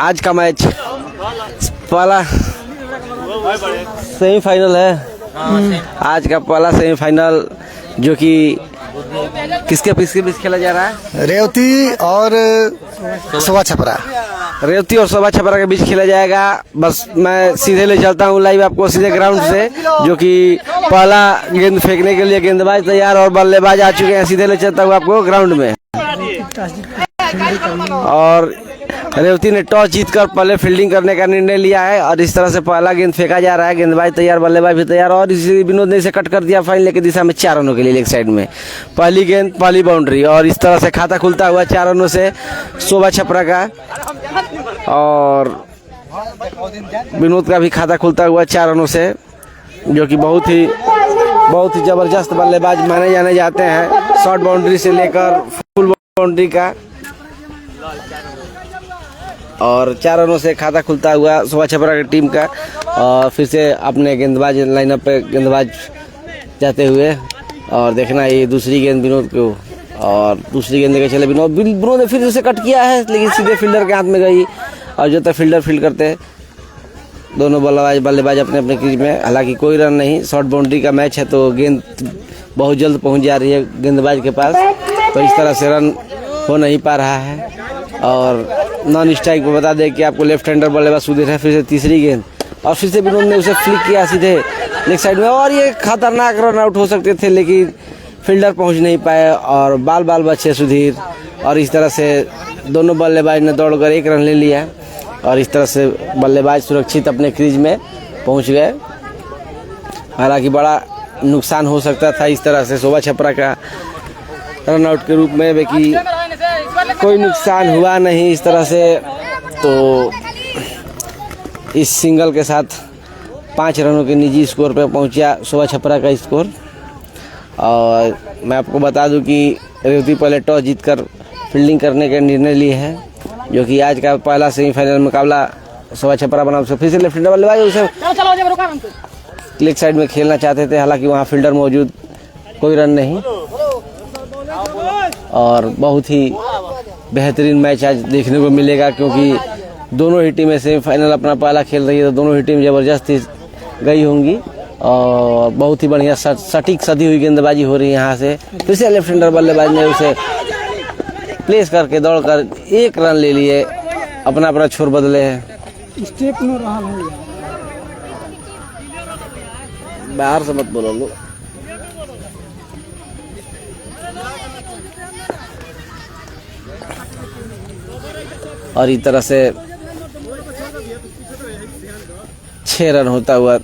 आज का मैच पहला सेमीफाइनल है। आज का पहला सेमीफाइनल जो कि किसके बीच खेला जा रहा है? रेवती और शोभा छपरा। रेवती और शोभा छपरा के बीच खेला जाएगा। बस मैं सीधे ले चलता हूँ लाइव आपको सीधे ग्राउंड से, जो कि पहला गेंद फेंकने के लिए गेंदबाज तैयार और बल्लेबाज आ चुके हैं। सीधे ले चलता हूँ आपको ग्राउंड में। और रेवती ने टॉस जीतकर पहले फील्डिंग करने का निर्णय लिया है और इस तरह से पहला गेंद फेंका जा रहा है। गेंदबाज तैयार, बल्लेबाज भी तैयार और इसी विनोद ने इसे कट कर दिया फाइनल की दिशा में 4 रनों के लिए लेग साइड में। पहली गेंद पहली बाउंड्री और इस तरह से खाता खुलता हुआ 4 रनों से शोभा छपरा का और विनोद का भी खाता खुलता हुआ 4 रनों से, जो कि बहुत ही जबरदस्त बल्लेबाज माने जाने जाते हैं। शॉर्ट बाउंड्री से लेकर फुल बाउंड्री का और 4 रनों से खाता खुलता हुआ शोभा छपरा की टीम का। और फिर से अपने गेंदबाज लाइनअप पे गेंदबाज जाते हुए और देखना ये दूसरी गेंद विनोद को और दूसरी गेंद लेकर चले विनोद ने फिर उसे कट किया है, लेकिन सीधे फील्डर के हाथ में गई और जो तक फील्डर फील्ड करते दोनों बल्लेबाज अपने अपने क्रीज में। हालांकि कोई रन नहीं, शॉर्ट बाउंड्री का मैच है तो गेंद बहुत जल्द पहुंच जा रही है गेंदबाज के पास, तो इस तरह से रन हो नहीं पा रहा है। और नॉन स्ट्राइक पे बता दें कि आपको लेफ्ट हैंडर बल्लेबाज सुधीर है। फिर से तीसरी गेंद और फिर से विनोद ने उसे फ्लिक किया सीधे लेग साइड में और ये खतरनाक रन आउट हो सकते थे, लेकिन फील्डर पहुंच नहीं पाए और बाल बचे सुधीर। और इस तरह से दोनों बल्लेबाज ने दौड़कर 1 रन ले लिया और इस तरह से बल्लेबाज सुरक्षित अपने क्रीज में पहुंच गए। हालांकि बड़ा नुकसान हो सकता था इस तरह से शोभा छपरा का रन आउट के रूप में, लेकिन कोई नुकसान हुआ नहीं इस तरह से। तो इस सिंगल के साथ 5 रनों के निजी स्कोर पर पहुंचा शोभा छपरा का स्कोर। और मैं आपको बता दूं कि रेवती पहले टॉस जीतकर फील्डिंग करने का निर्णय लिए है, जो कि आज का पहला सेमीफाइनल मुकाबला शोभा छपरा बनाम से फिर से लेफ्ट हैंडर बल्लेबाज उसे लेग साइड में खेलना चाहते थे। हालांकि वहाँ फील्डर मौजूद, कोई रन नहीं और बहुत ही बेहतरीन मैच आज देखने को मिलेगा, क्योंकि दोनों ही टीमें सेमीफाइनल अपना पहला खेल रही है तो दोनों ही टीम जबरदस्त गई होंगी और बहुत ही बढ़िया सटीक सदी हुई गेंदबाजी हो रही है। यहाँ से फिर से लेफ्ट हैंडर बल्लेबाज ने उसे प्लेस करके दौड़कर 1 रन ले लिए, अपना छोर बदले है। स्टेप में रहा है, बाहर से मत बोलो लो। और इस तरह से 6 रन होता हुआ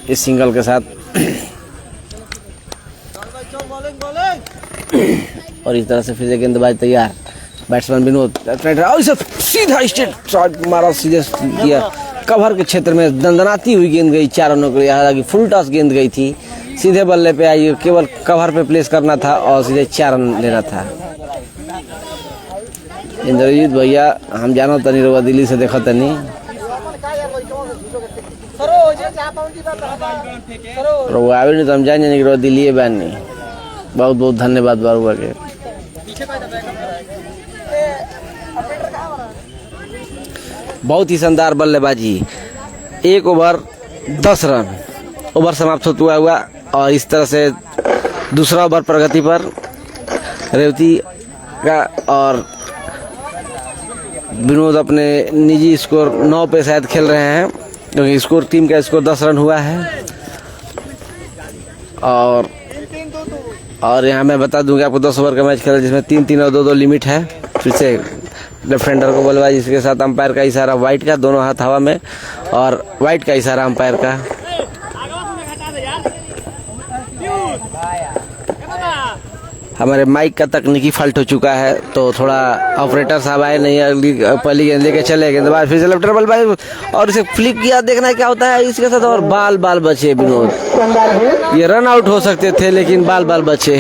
इस सिंगल के साथ और इस तरह से फिर से गेंदबाज तैयार, बैट्समैन विनोद सीधा स्ट्रेट शॉट मारा, सीधे किया कवर के क्षेत्र में दंदनाती हुई गेंद गई 4 रनों के लिए। हालांकि फुल टॉस गेंद गई थी, सीधे बल्ले पे आई, केवल कवर पे प्लेस करना था और सीधे 4 रन लेना था। इंद्रजीत भैया हम जानो तनी रवा दिल्ली से देखो तनी रवा आवे नहीं तो हम जाने कि दिल्ली बैन नहीं। बहुत बहुत धन्यवाद बाबू के। बहुत ही शानदार बल्लेबाजी, 1 ओवर 10 रन, ओवर समाप्त होता हुआ और इस तरह से दूसरा ओवर प्रगति पर रेवती का और विनोद अपने निजी स्कोर 9 पे शायद खेल रहे हैं, क्योंकि स्कोर टीम का स्कोर 10 रन हुआ है। और यहाँ मैं बता दूंगा आपको 10 ओवर का मैच खेला जिसमें 3-3 और 2-2 लिमिट है। फिर से लेफ्ट हैंडर को बल्लेबाजी, इसके साथ अंपायर का इशारा वाइट का, दोनों हाथ हवा में और वाइट का इशारा अंपायर का। हमारे माइक का तकनीकी फॉल्ट हो चुका है तो थोड़ा ऑपरेटर साहब आए नहीं, अगली पहली गेंद लेके चले गेंदबाज फिर से लेफ्ट हैंडर बल्लेबाज और इसे फ्लिक किया, देखना है क्या होता है इसके साथ। और बाल बचे विनोद, ये रन आउट हो सकते थे लेकिन बाल बचे।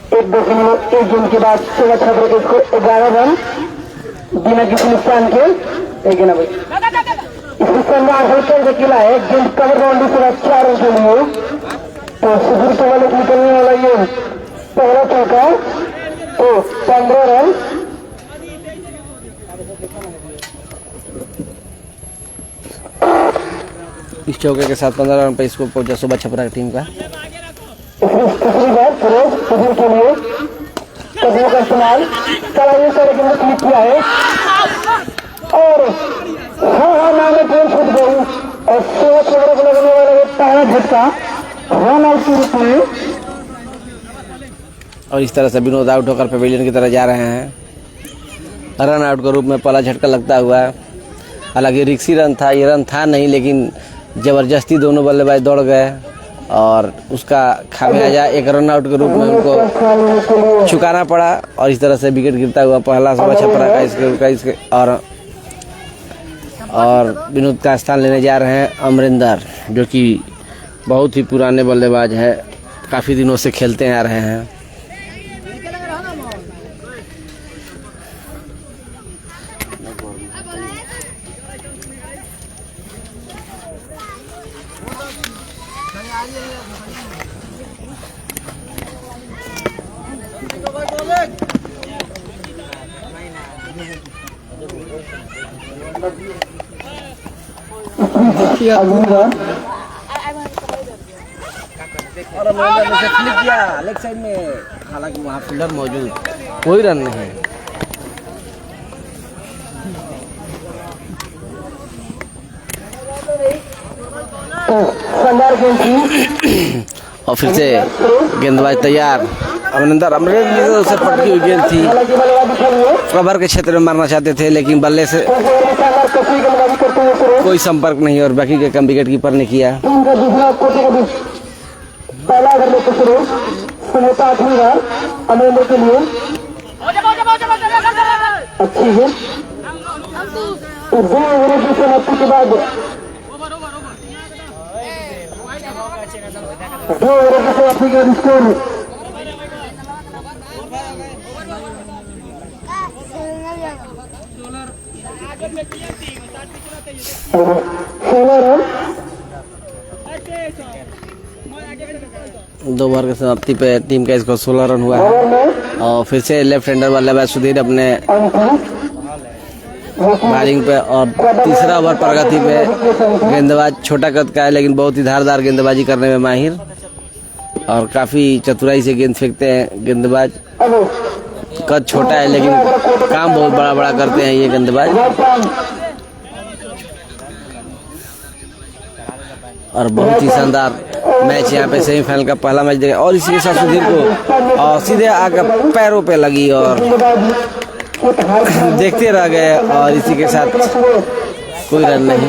एक गेंद के बाद 11 रन बिना किसी नुकसान के हल्का किला है। एक गेंद कवर बाउंड्री के बाद 4 रन के लिए तो सुधीर के वाले निकलने वाला ये पहला चौका तो 15 रन इस चौके के साथ 15 रन पे इसको पहुंचा सुबह छपरा की टीम का। तीसरी बार फिरोज सुधीर के लिए कदमों का इस्तेमाल चलाइए सारे गेंद क्लिक किया है और हाँ मैंने गेंद छूट गई और सेवा छपरा को लगने वाला पहला झटका रन आउट के रूप में। और इस तरह से विनोद आउट होकर पवेलियन की तरफ जा रहे हैं। रन आउट के रूप में पहला झटका लगता हुआ, हालांकि रिक्सी रन था, ये रन था नहीं, लेकिन ज़बरदस्ती दोनों बल्लेबाज दौड़ गए और उसका खामियाजा एक रन आउट के रूप में उनको चुकाना पड़ा। और इस तरह से विकेट गिरता हुआ पहला सुबह छपरा का इसके और विनोद का स्थान लेने जा रहे हैं अमरिंदर, जो कि बहुत ही पुराने बल्लेबाज हैं, काफ़ी दिनों से खेलते आ रहे हैं। और अमरिंदर ने से फ्लिक किया लेग साइड में, हालांकि वहाँ फील्डर मौजूद, कोई रन नहीं। और फिर से गेंदबाज तैयार, अमरिंदर से पटकी हुई गेंद थी, कवर के क्षेत्र में मारना चाहते थे, लेकिन बल्ले से कोई संपर्क नहीं और बाकी के कम विकेट कीपर ने किया। पहला ओवर में शुरू समझौता 8वीं बार अमरिंदर के लिए अच्छी है। 2 ओवरों की समाप्ति के बाद 2 ओवरों की समाप्ति का स्कोर 16 रन। 2 ओवर की समाप्ति पे टीम का स्कोर 16 रन हुआ है। और फिर से लेफ्ट हैंडर बल्लेबाज सुधीर अपने बॉलिंग पे, और तीसरा ओवर प्रगति पे गेंदबाज छोटा कद का है, लेकिन बहुत ही धारदार गेंदबाजी करने में माहिर और काफ़ी चतुराई से गेंद फेंकते हैं गेंदबाज। कद छोटा है लेकिन काम बहुत बड़ा बड़ा करते हैं ये गेंदबाज। और बहुत ही शानदार मैच यहाँ पे सेमीफाइनल का पहला मैच देखा। और इसी के साथ सुधीर को सीधे आकर पैरों पे लगी और देखते रह गए, और इसी के साथ कोई रन नहीं।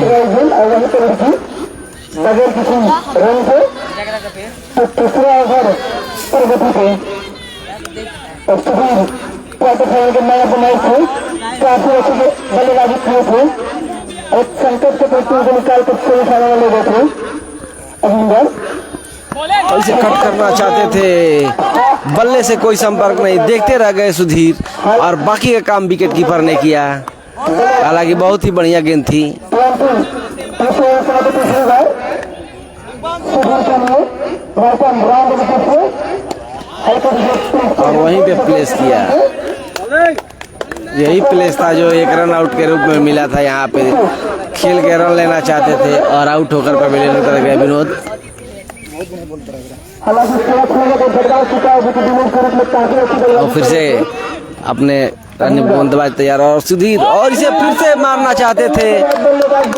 संकट के प्रतियों को निकाल कर सेमीफाइनल में ले गए थे। और इसे कट करना चाहते थे, बल्ले से कोई संपर्क नहीं, देखते रह गए सुधीर और बाकी का काम विकेट कीपर ने किया। हालांकि बहुत ही बढ़िया गेंद थी और वहीं पे प्लेस किया। यही प्लेस था जो एक रन आउट के रूप में मिला था। यहाँ पे खेल के रन लेना चाहते थे और आउट होकर पवेलियन की तरफ गए विनोद। और फिर से अपने गेंदबाज तैयार और सुधीर, और इसे फिर से मारना चाहते थे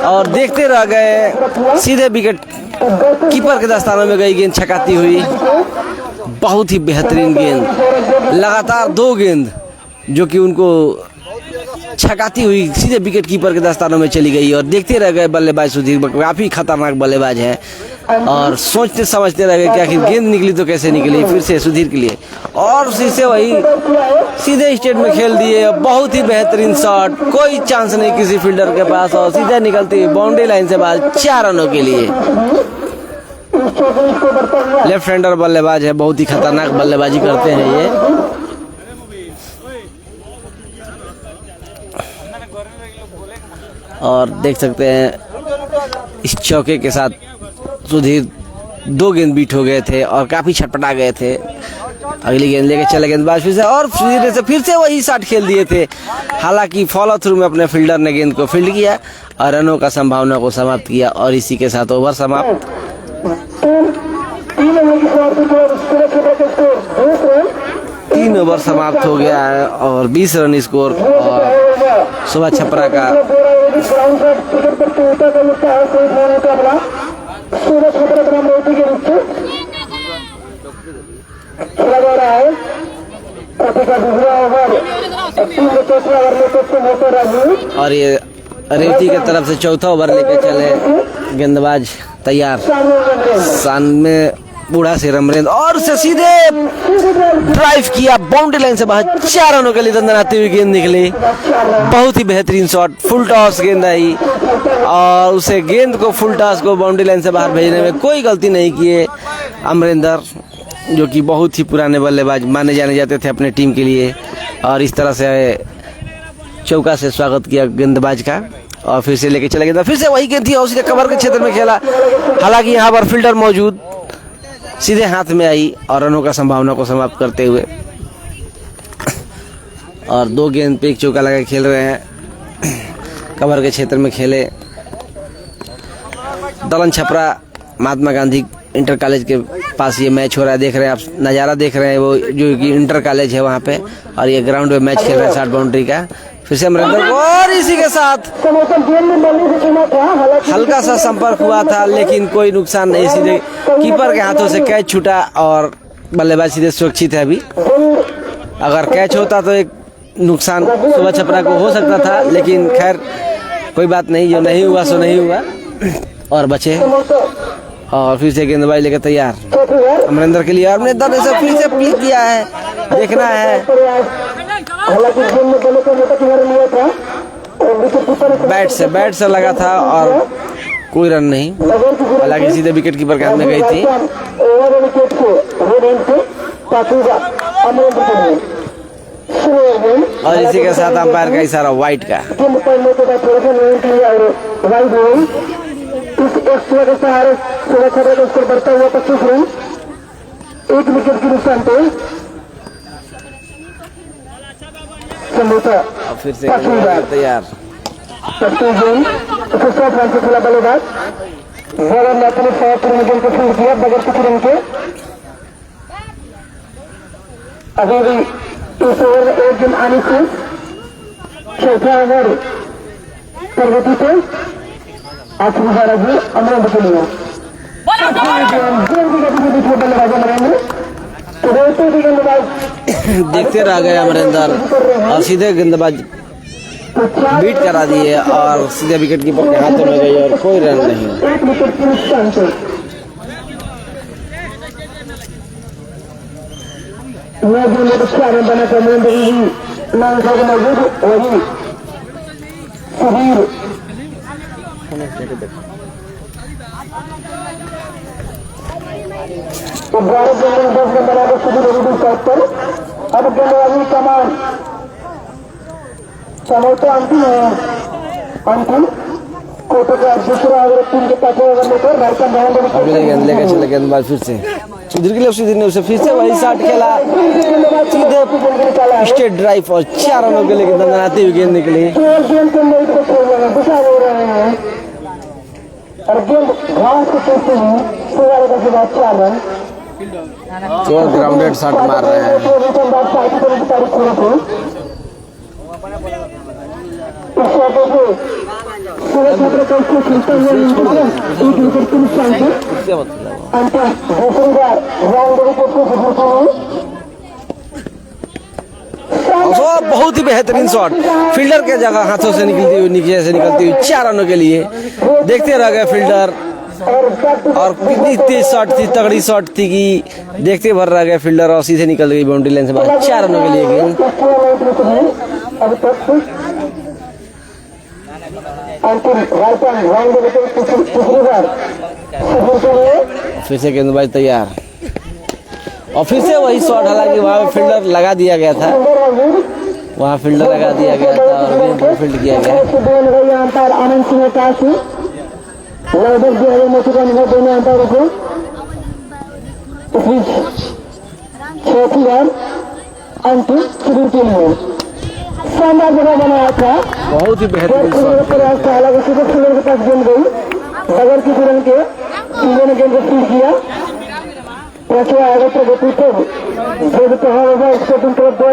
और देखते रह गए। सीधे विकेट कीपर के दस्तानों में गई गेंद, छकाती हुई। बहुत ही बेहतरीन गेंद, लगातार 2 गेंद जो कि उनको छकाती हुई सीधे विकेट कीपर के दस्तानों में चली गई। और देखते रह गए बल्लेबाज सुधीर, काफ़ी खतरनाक बल्लेबाज है, और सोचते समझते रह गए कि आखिर गेंद निकली तो कैसे निकली। फिर से सुधीर के लिए, और उसी से वही सीधे स्टेट में खेल दिए। बहुत ही बेहतरीन शॉट, कोई चांस नहीं किसी फील्डर के पास, और सीधे निकलती हुई बाउंड्री लाइन से बाहर 4 रनों के लिए। लेफ्ट हैंडर बल्लेबाज है, बहुत ही खतरनाक बल्लेबाजी करते हैं ये। और देख सकते हैं इस चौके के साथ सुधीर 2 गेंद बीट हो गए थे और काफ़ी छटपटा गए थे। अगली गेंद लेके चले गेंदबाज फिर से वही शॉट खेल दिए थे। हालांकि फॉलो थ्रू में अपने फील्डर ने गेंद को फील्ड किया और रनों का संभावना को समाप्त किया और इसी के साथ ओवर समाप्त। 3 ओवर समाप्त हो गया है और 20 रन स्कोर और सुबह छपरा का और ये रेवती की तरफ से चौथा ओवर लेके चले गेंदबाज तैयार। सामने बूढ़ा से रमरेंद्र और से सीधे ड्राइव किया बाउंड्री लाइन से बाहर 4 रनों के लिए दंदनाती हुई गेंद निकली। बहुत ही बेहतरीन शॉट, फुल टॉस गेंद आई और उसे गेंद को फुल टॉस को बाउंड्री लाइन से बाहर भेजने में कोई गलती नहीं किए अमरिंदर, जो कि बहुत ही पुराने बल्लेबाज माने जाने जाते थे अपने टीम के लिए। और इस तरह से चौका से स्वागत किया गेंदबाज का और फिर से लेके चला गया। फिर से वही गेंद थी और सीधे कवर के क्षेत्र में खेला। हालांकि यहाँ पर फील्डर मौजूद, सीधे हाथ में आई और रनों का संभावना को समाप्त करते हुए और 2 गेंद पे 1 चौका लगा खेल रहे हैं। कवर के क्षेत्र में खेले। दलन छपरा महात्मा गांधी इंटर कॉलेज के पास ये मैच हो रहा है, देख रहे हैं आप, नज़ारा देख रहे हैं वो जो कि इंटर कॉलेज है वहाँ पे और ये ग्राउंड में मैच खेल रहे हैं 60 बाउंड्री का। फिर से अमरिंदर को और इसी के साथ हल्का सा संपर्क हुआ था लेकिन कोई नुकसान नहीं, सीधे कीपर के हाथों से कैच छूटा और बल्लेबाज सीधे सुरक्षित है। अभी अगर कैच होता तो एक नुकसान सुबह छपरा को हो सकता था, लेकिन खैर कोई बात नहीं, जो नहीं हुआ सो नहीं हुआ और बचे। और फिर से गेंदबाजी लेकर तैयार अमरिंदर के लिए और अमरिंदर ने फिर से प्ले किया है, देखना है। बैट से लगा था और कोई रन नहीं, हालांकि सीधे विकेट कीपर के हाथ में गई थी। और इसी के साथ अंपायर का इशारा वाइट का। बढ़ता हुआ 25 रन, 1 विकेट के नुकसान पे फिर से तैयार। बल्लेबाज ने अपने 7 रन गेंद को फील्ड किया बगैर किसी रन के। अभी भी इस ओवर में 1 गेंद आने से चौथा ओवर प्रगति पे अमरिंदर के लिए देखते रह गए अमरिंदर और सीधे गेंदबाज बीट करा दिए और सीधे विकेट कीपर के हाथों में गई और कोई रन नहीं। अब गेंदबाजी कमान चमोता अंतिम कोटो का दूसरा ओवर 3 के 5 ओवर लेकर राइट हैंड अगले गेंद लेकर चले गेंदबाज फिर से सुधीर के लिए सुधीर ने उसे फिर से वही शॉट खेला, सीधे स्ट्रेट ड्राइव और 4 रनों के लिए दंदनाती हुई गेंद निकली। और गेंद घास को टूटते ही 4 रन तो ग्राउंडेड शॉट मार रहे हैं। बहुत ही बेहतरीन शॉट फील्डर के जगह हाथों से निकलती हुई नीचे से निकलती हुई 4 रनों के लिए देखते रह गए फील्डर। और कितनी तेज शॉट थी, तगड़ी शॉट थी कि देखते भर रह गए फील्डर और सीधे निकल गई बाउंड्री लाइन से बाहर 4 रनों के लिए गेंद। फिर से गेंदबाज तैयार और फिर से वही शॉट, हालांकि वहाँ फील्डर लगा दिया गया था, वहाँ फील्डर लगा दिया गया था और गेंद को फील्ड किया गया। लगभग 2 मोटी का अनुभव दोनों अंपायरों को। चौथी बार अंतिम शुरू के लिए शानदार जगह बनाया था। बहुत ही बेहतरीन शॉट। प्रयास था, हालांकि सुबह सुबह के पास गेंद गई बगैर किसी रन के सीधे ने गेंद को फील्ड किया। प्रश्न आएगा प्रगति पर जो तो होगा इसको तुम तरफ दो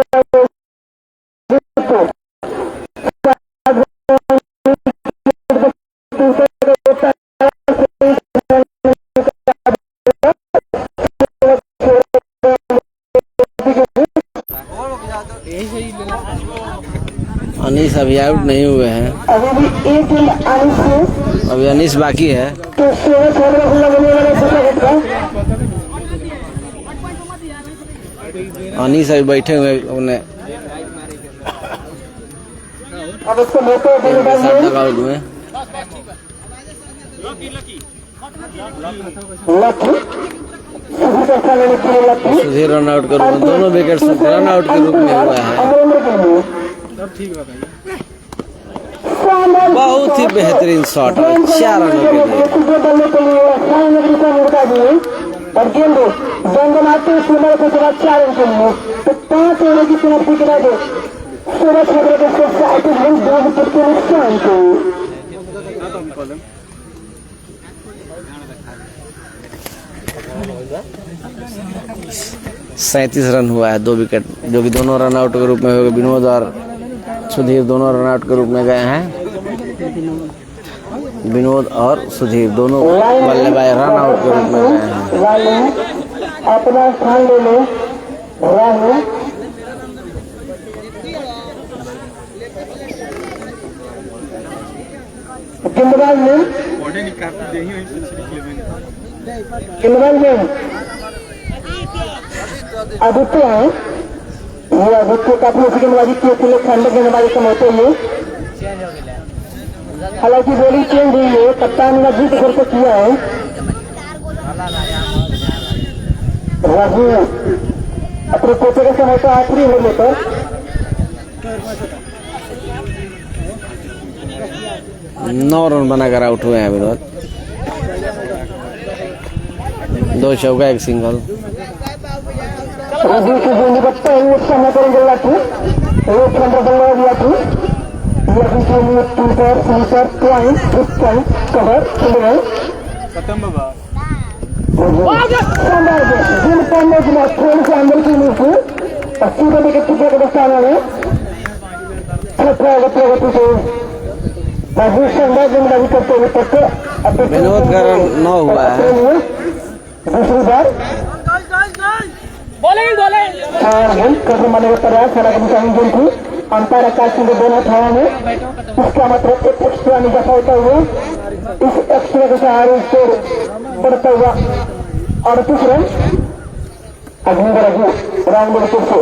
अनीस अभी आउट नहीं हुए हैं, अभी भी एक गेंद आने से अभी अनीस बाकी है। तो 16 खुला बने वाला दूसरा घटका अनीस अभी बैठे हुए उन्हें अब उसको मौका देने का साथ आउट हुए। लक्ष्य सुधीर का स्थान लेने के लिए लक्ष्य सुधीर रन आउट के रूप में, दोनों विकेट रन आउट के रूप में हुआ है। अमरेंद्र के लिए बहुत ही बेहतरीन शॉट है, 4 रनों के लिए। डालने के लिए सायनगरी का मुर्गा दिए और गेंद जंगल आते सुंदर के बाद 4 रन के लिए तो 5 ओवर की समाप्ति के बाद सूरज खबरे के साथ 2 विकेट के नुकसान को 37 रन हुआ है, 2 विकेट, जो कि दोनों रन आउट के रूप में हुए। विनोद और सुधीर दोनों रन आउट के रूप में गए हैं। विनोद और सुधीर दोनों बल्लेबाज रन आउट के रूप में गए हैं। राहुल अपना स्थान ले लो। राहुल गेंदबाज में आदित्य है, ये आदित्य काफी अच्छी गेंदबाजी की है, खंड गेंदबाजी कम होते हुए। हालांकि बॉलिंग चेंज हुई है, कप्तान ने जीत करके किया है। राजू अपने पोते के समय तो आखिरी होने पर 9 रन बनाकर आउट हुए हैं विनोद, 2 चौका 1 सिंगल। राजू की गेंद बच्चा ही एक समय पर गला थी, एक रन बल्ला दिया थी। राजू के लिए 2 पर 3 पर पॉइंट 6 पॉइंट कवर खेल रहे शानदार जिन पाने के बाद थोड़ी से अंदर की नीचे 80 बजे के टीके के दस्ताना में प्रगति से राजू शानदार गेंदबाजी करते हुए पक्के विनोद का रन 9 हुआ है। दूसरी बार कदम मारने का प्रयास गेंद थी। अंपायर आकाश सिंह दोनों थाना में इसका मतलब एक एक्स्ट्रा निजाफा होता हुआ इस एक्स्ट्रा के सहारे स्कोर बढ़ता हुआ 38 रन अग्नि राउंड से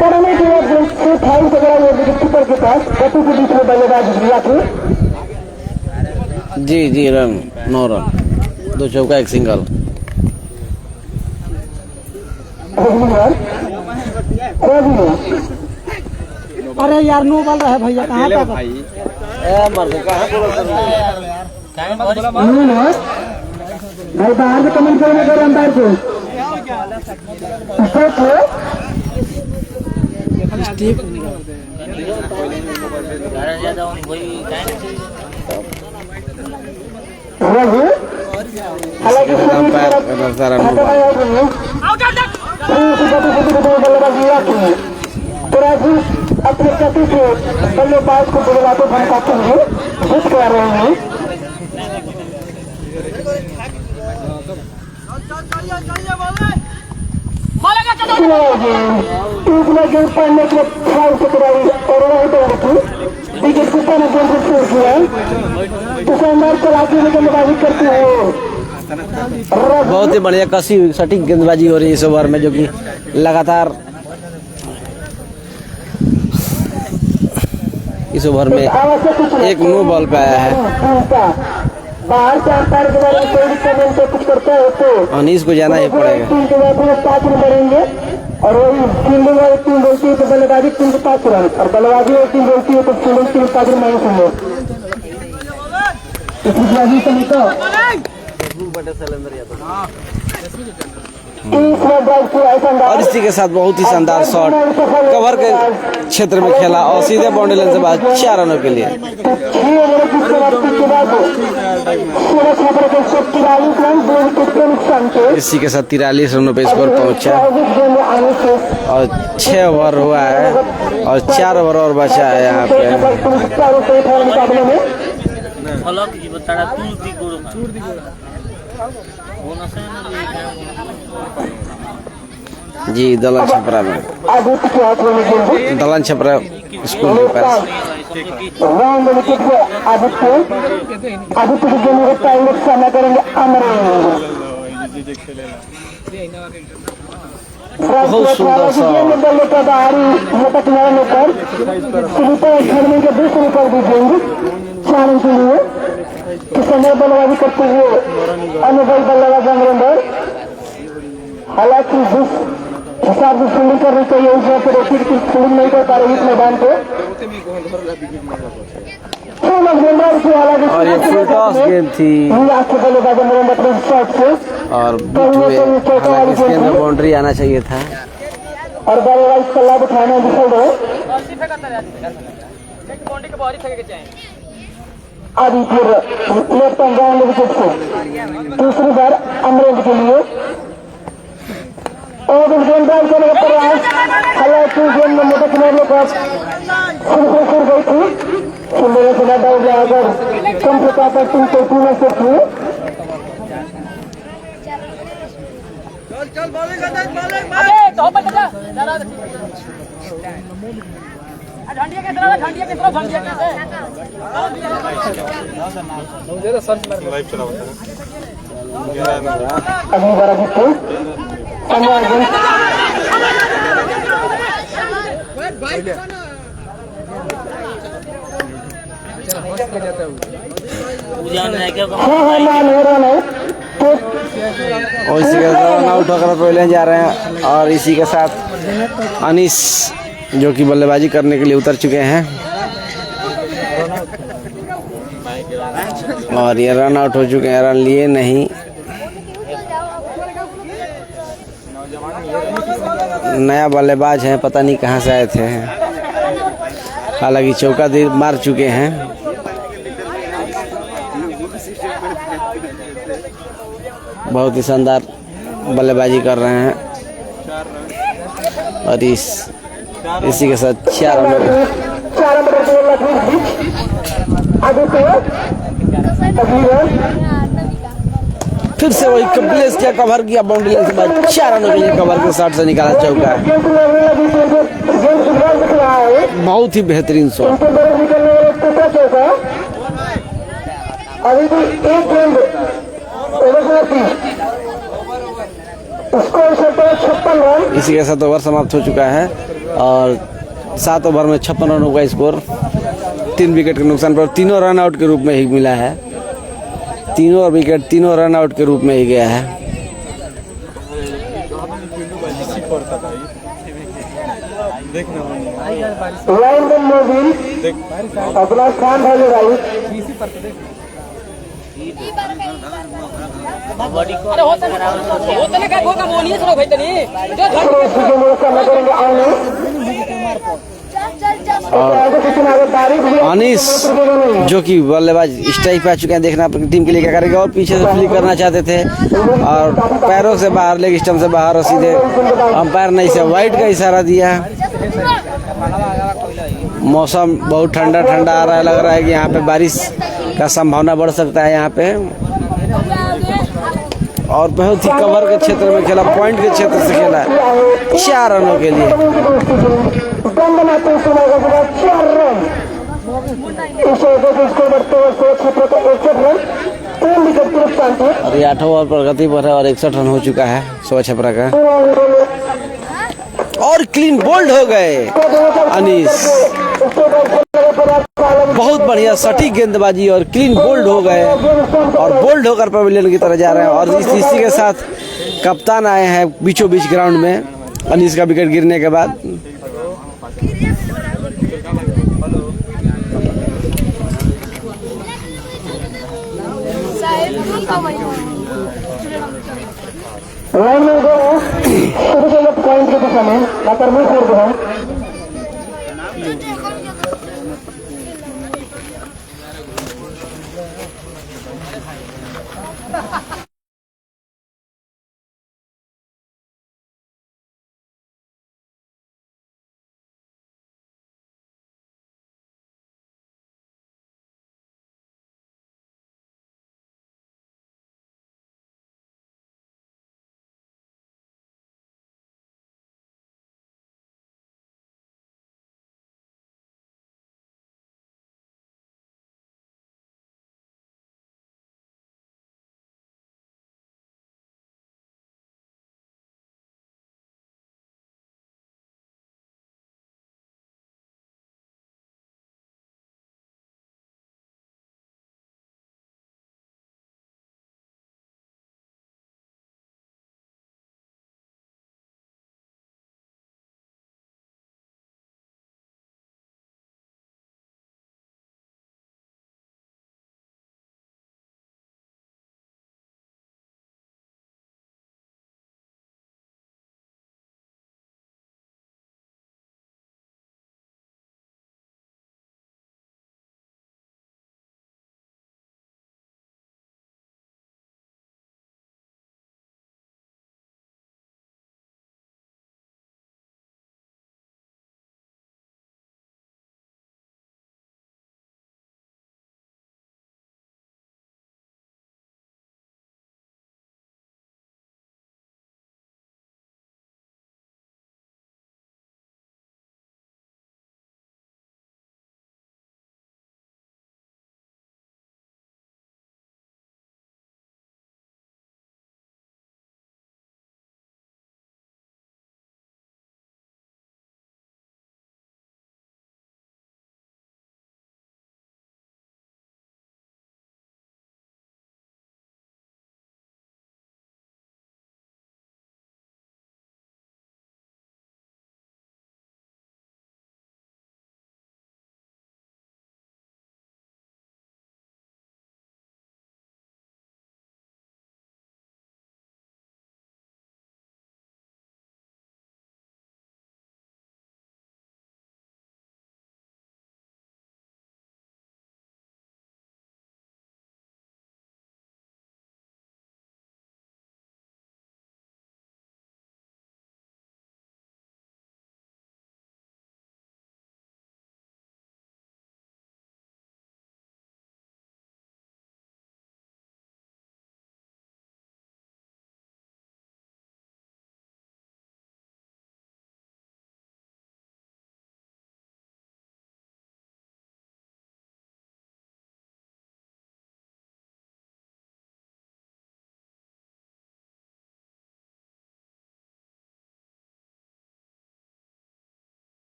पढ़ने के बाद फाइल पकड़ा विकेट कीपर के पास गति के बीच में बल्लेबाज दिया थे। जी रन 9 रन, 2 चौका 1 सिंगल। अरे यार नो बॉल रहा है भैया, कहाँ पे भाई भाई बाहर से कमेंट करेंगे कर अंपायर को हालांकि अपने गति से बल्लेबाज को बल्लेबाजों धमकाते हुए हिट कर रहे हैं। गेंद पड़ने के बाद टकराई और विकेट कीपर ने गेंद को छोड़ दिया। तो शानदार कलाकी में गेंदबाजी करते हुए बहुत ही बढ़िया कसी हुई सटीक गेंदबाजी हो रही है इस ओवर में, जो कि लगातार इस ओवर में एक नो बॉल पे आया है। बाहर से अंपायर के बारे में कोई कमेंट कुछ करता है तो अनीस को जाना ही पड़ेगा। 3 के बाद 5 रन बढ़ेंगे और वही फील्डिंग वाली टीम बोलती है तो बल्लेबाजी 3 के 5 रन और बल्लेबाजी वाली टीम बोलती है तो फील्डिंग 3 5 रन माइनस होंगे। और इसी के साथ बहुत ही शानदार शॉट कवर के क्षेत्र में खेला और सीधे बाउंड्री लाइन से बाहर 4 रनों के लिए। इसी के साथ 43 रनों पे स्कोर पहुंचा और 6 ओवर हुआ है और 4 ओवर और बचा है यहाँ पे। जी दलन छपरा में, दलन छपरा स्कूल के पास। बहुत सुंदर सा बल्लेबाजी करते हुए अनुभव बल्लेबाज अमरिंदर, हालांकि जिस हिसाब से फील्डिंग करनी चाहिए उस वक्त की फील्डिंग नहीं कर पा रही इस मैदान पे। और ये फुल टॉस गेम थी बल्लेबाज अमरिंदर अपने शॉट से और हालांकि इसके अंदर बाउंड्री आना चाहिए था और बल्लेबाज का लाभ उठाना विफल रहे। अभी फिर लेफ्ट एंड राउंड विकेट से दूसरी बार अमरेंद्र के लिए और गेंदबाज करने का प्रयास, हालांकि गेंद में मोटे किनारे पर सिर गई थी, सुंदर से लड़ा गया अगर कम से कम 3 से थी। अगली बार अभी तो और इसी के साथ रन आउट होकर पहले जा रहे हैं और इसी के साथ अनीस जो कि बल्लेबाजी करने के लिए उतर चुके हैं और ये रन आउट हो चुके हैं, रन लिए नहीं। नया बल्लेबाज हैं, पता नहीं कहाँ से आए थे, हालांकि चौका मार चुके हैं। बहुत ही शानदार बल्लेबाजी कर रहे हैं और इसी के साथ 4 रन फिर से वही कपिलेश क्या कवर किया बाउंड्री लाइन से बाद 4 रनों के लिए कवर के शॉट से निकाला चौका। बहुत ही बेहतरीन शॉट। इसी के साथ ओवर समाप्त हो चुका है और 7 ओवर में 56 रनों का स्कोर, 3 विकेट के नुकसान पर, तीनों रन आउट के रूप में ही मिला है। तीनों विकेट तीनों रन आउट के रूप में ही गया है। अपना स्थान भाई अनीस जो कि बल्लेबाज स्ट्राइक पे आ चुके हैं, देखना टीम के लिए क्या करेगा। और पीछे से फ्लिक करना चाहते थे और पैरों से बाहर, लेग स्टंप से बाहर, और सीधे अंपायर ने इसे वाइड का इशारा दिया। मौसम बहुत ठंडा ठंडा आ रहा है, लग रहा है कि यहाँ पे बारिश का संभावना बढ़ सकता है यहाँ पे। और बहुत ही कवर के क्षेत्र में खेला, पॉइंट के क्षेत्र से खेला 4 रनों के लिए। और ये 8वां ओवर प्रगति पर है और 61 रन हो चुका है सोवा छपरा का। और क्लीन बोल्ड हो गए अनीस, बहुत बढ़िया सटीक गेंदबाजी और क्लीन बोल्ड हो गए और बोल्ड होकर पवेलियन की तरफ जा रहे हैं। और इसी के साथ कप्तान आए हैं बीचों बीच ग्राउंड में अनीस का विकेट गिरने के बाद। लाइन में दो पॉइंट के दिशा में मात्र मुंह फोड़ दो है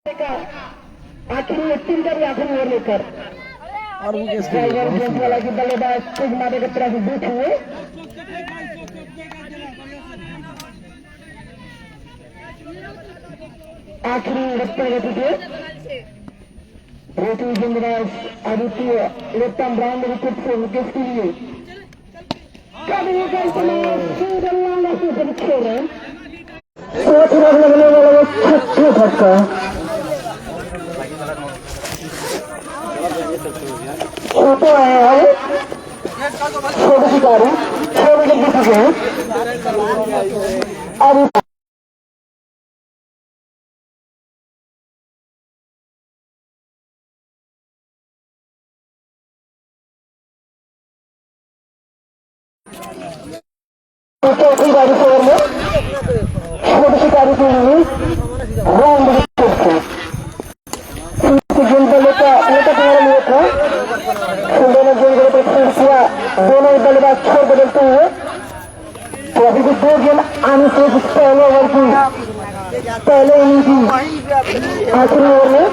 आखिरी 3 का भी आखिरी ओवर लेकर और वो किस ड्राइवर गेंद वाला की बल्लेबाज तेज मारे की तरफ बीच हुए आखिरी रफ्तार गति के रोटी गेंदबाज आदित्य लेफ्ट ब्राउन विकेट से विकेट के लिए कभी सिंगल लॉन्ग से खेल रहे हैं लगने वाला छठे झटका छोटे आए हैं छोटे शिकारी छोटे के चुके हैं अब चौथी बारी से ओवर में छोटे शिकारी के लिए राउंड गेंद लेकर तुम्हारे लिए था दोनों गेंद को फील्ड किया दोनों बल्लेबाज छोड़ बदलते हुए तो अभी भी 2 गेंद आने से पहले ओवर की पहले इनिंग की आखिरी ओवर में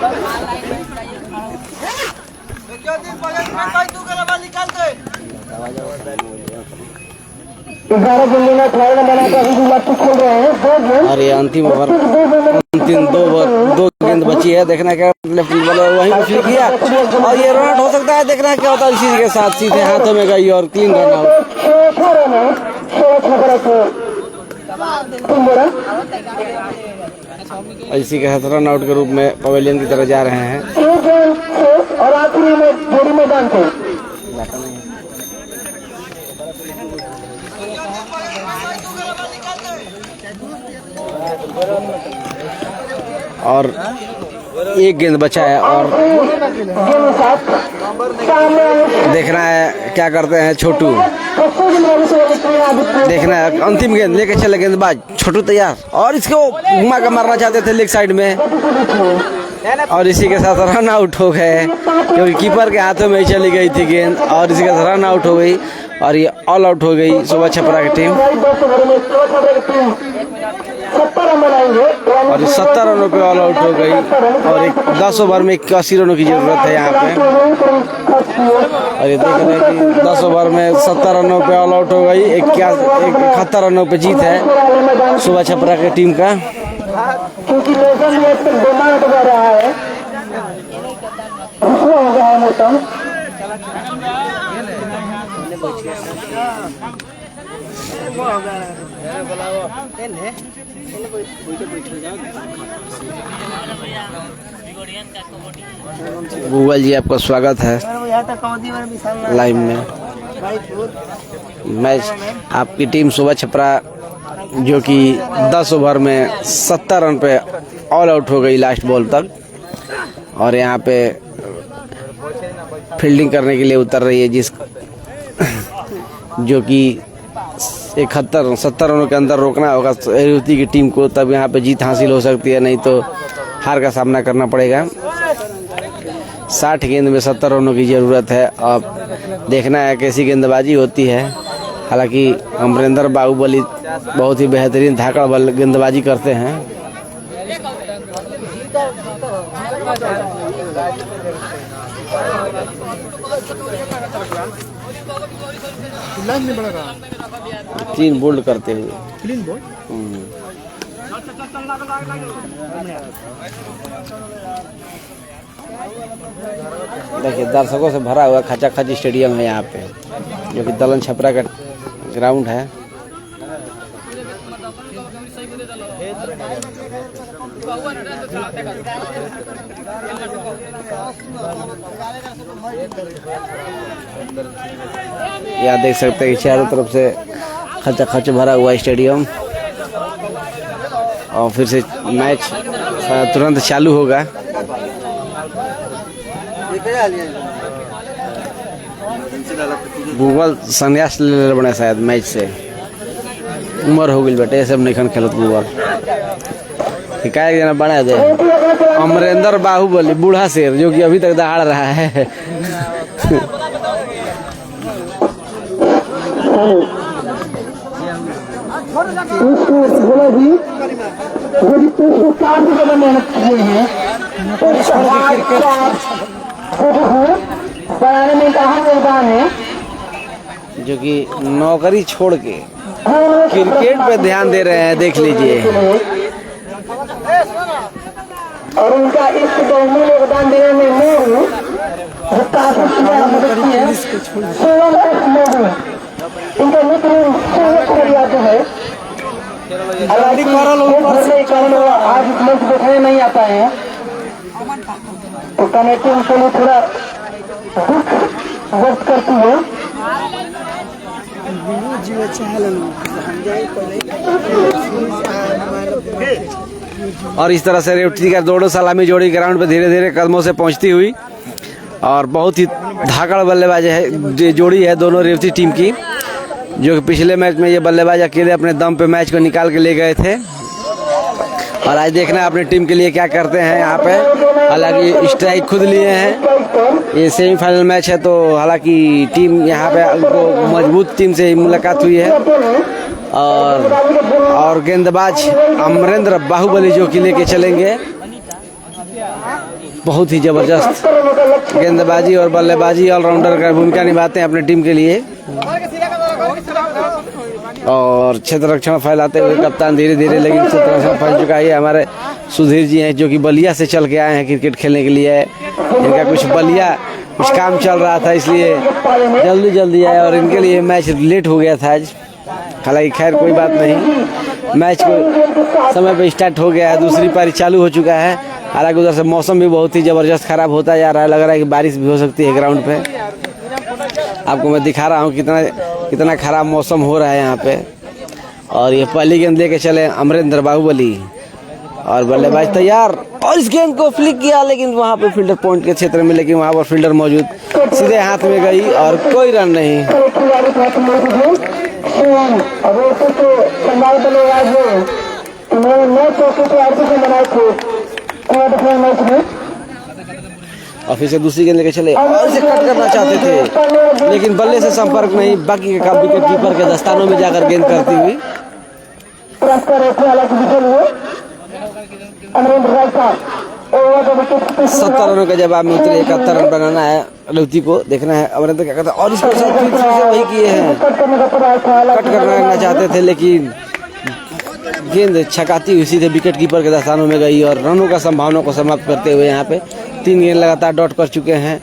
11 गेंद लेना फाइनल बनाकर अभी भी लट्टू खेल रहे हैं 2 गेंद और ये अंतिम ओवर अंतिम 2 गेंद बची है। देखना क्या लेफ्ट वाला वहीं पे फ्लिक किया और ये रन आउट हो सकता है। देखना क्या होता है इसी के साथ सीधे हाथों में गई और क्लीन रन आउट। इसी के साथ रन आउट के रूप में पवेलियन की तरफ जा रहे हैं और आखिरी में जोड़ी मैदान को और 1 गेंद बचा है और देखना है क्या करते हैं छोटू। देखना है अंतिम गेंद लेके चले गेंदबाज छोटू तैयार और इसको घुमा कर मारना चाहते थे लेग साइड में और इसी के साथ रन आउट हो गए क्योंकि कीपर के हाथों में ही चली गई थी गेंद और इसी के साथ रन आउट हो गई और ये ऑल आउट हो गई सुबह छपरा की टीम और 70 रनों पे ऑल आउट हो गई और 10 ओवर में 81 रनों की जरूरत है यहाँ पे और ये देख रहे हैं कि 10 ओवर में 70 रनों पे ऑल आउट हो गई 71 रनों पे जीत है सुबह छपरा की टीम का। क्योंकि मौसम में आजकल बीमार हो रहा है हो गया है मौसम गूगल जी आपका स्वागत है लाइव में। मैच आपकी टीम सुबह छपरा जो कि 10 ओवर में 70 रन पे ऑल आउट हो गई लास्ट बॉल तक और यहाँ पे फील्डिंग करने के लिए उतर रही है जिस जो कि 70 रनों के अंदर रोकना होगा युवती की टीम को तब यहाँ पे जीत हासिल हो सकती है नहीं तो हार का सामना करना पड़ेगा। 60 गेंद में 70 रनों की ज़रूरत है। अब देखना है कैसी गेंदबाजी होती है। हालांकि अमरेंद्र बाहुबली बहुत ही बेहतरीन धाकड़ बल गेंदबाजी करते हैं। क्लीन बोल्ड करते हुए क्लीन बोल्ड देखिए दर्शकों से भरा हुआ खचाखच स्टेडियम है यहाँ पे जो कि दलन छपरा का ग्राउंड है। यहाँ देख सकते हैं कि चारों तरफ से खचाखच भरा हुआ स्टेडियम और फिर से मैच तुरंत चालू होगा। गूगल संन्यास ले बने शायद मैच से उम्र हो गई बेटे सब नहीं खेलत गूगल जना बना दे। अमरेंद्र बाहुबली बूढ़ा शेर जो कि अभी तक दहाड़ रहा है। मेहनत किए हैं बनाने में एक अहम योगदान है। जो कि नौकरी छोड़ के क्रिकेट पे ध्यान दे रहे हैं, देख लीजिए। और उनका इस दौड़ में योगदान देने में मोरू काफी इनका मित्र यादव है। आज मैच देखने नहीं आता है तो कमेटी उनके लिए थोड़ा दुख व्यक्त करती है। और इस तरह से रेवती का दोनों सलामी जोड़ी ग्राउंड पे धीरे धीरे कदमों से पहुंचती हुई, और बहुत ही धाकड़ बल्लेबाज है जोड़ी है दोनों रेवती टीम की, जो कि पिछले मैच में ये बल्लेबाज अकेले अपने दम पे मैच को निकाल के ले गए थे। और आज देखना है अपनी टीम के लिए क्या करते हैं यहाँ पे। हालांकि स्ट्राइक खुद लिए हैं, ये सेमीफाइनल मैच है, तो हालांकि टीम यहाँ पे उनको मजबूत टीम से मुलाकात हुई है। और गेंदबाज अमरेंद्र बाहुबली जो कि लेके चलेंगे, बहुत ही जबरदस्त गेंदबाजी और बल्लेबाजी ऑलराउंडर का भूमिका निभाते हैं अपनी टीम के लिए। और क्षेत्र रक्षण फैलाते हुए कप्तान धीरे धीरे, लेकिन क्षेत्र रक्षण फैल चुका है। हमारे सुधीर जी हैं जो कि बलिया से चल के आए हैं क्रिकेट खेलने के लिए। इनका कुछ काम चल रहा था, इसलिए जल्दी आए और इनके लिए मैच लेट हो गया था आज। हालांकि खैर कोई बात नहीं, मैच को समय पे स्टार्ट हो गया है, दूसरी पारी चालू हो चुका है। हालांकि उधर से मौसम भी बहुत ही ज़बरदस्त खराब होता जा रहा है, लग रहा है कि बारिश भी हो सकती है ग्राउंड पे। आपको मैं दिखा रहा हूँ कितना खराब मौसम हो रहा है यहाँ पे। और ये पहली गेंद लेके चले अमरेंद्र बाहुबली, और बल्लेबाज तैयार, और इस गेंद को फ्लिक किया, लेकिन वहाँ पे फील्डर पॉइंट के क्षेत्र में, लेकिन वहाँ पर फील्डर मौजूद, सीधे हाथ में गई और कोई रन नहीं। और फिर से दूसरी गेंद लेके चले और इसे कट करना चाहते थे, लेकिन बल्ले से संपर्क नहीं, बाकी के विकेट कीपर के दस्तानों में जाकर गेंद करती हुई। 70 रनों के जवाब में उतरे, 71 रन बनाना है रेवती को। देखना है अमरेंद्र क्या करता है, और इसके साथ फिर से वही किए हैं, कट करना चाहते थे, लेकिन गेंद छकाती हुई सीधे विकेट कीपर के दस्तानों में गई, और रनों का संभावना को समाप्त करते हुए यहाँ पे 3 गेंद लगातार डॉट कर चुके हैं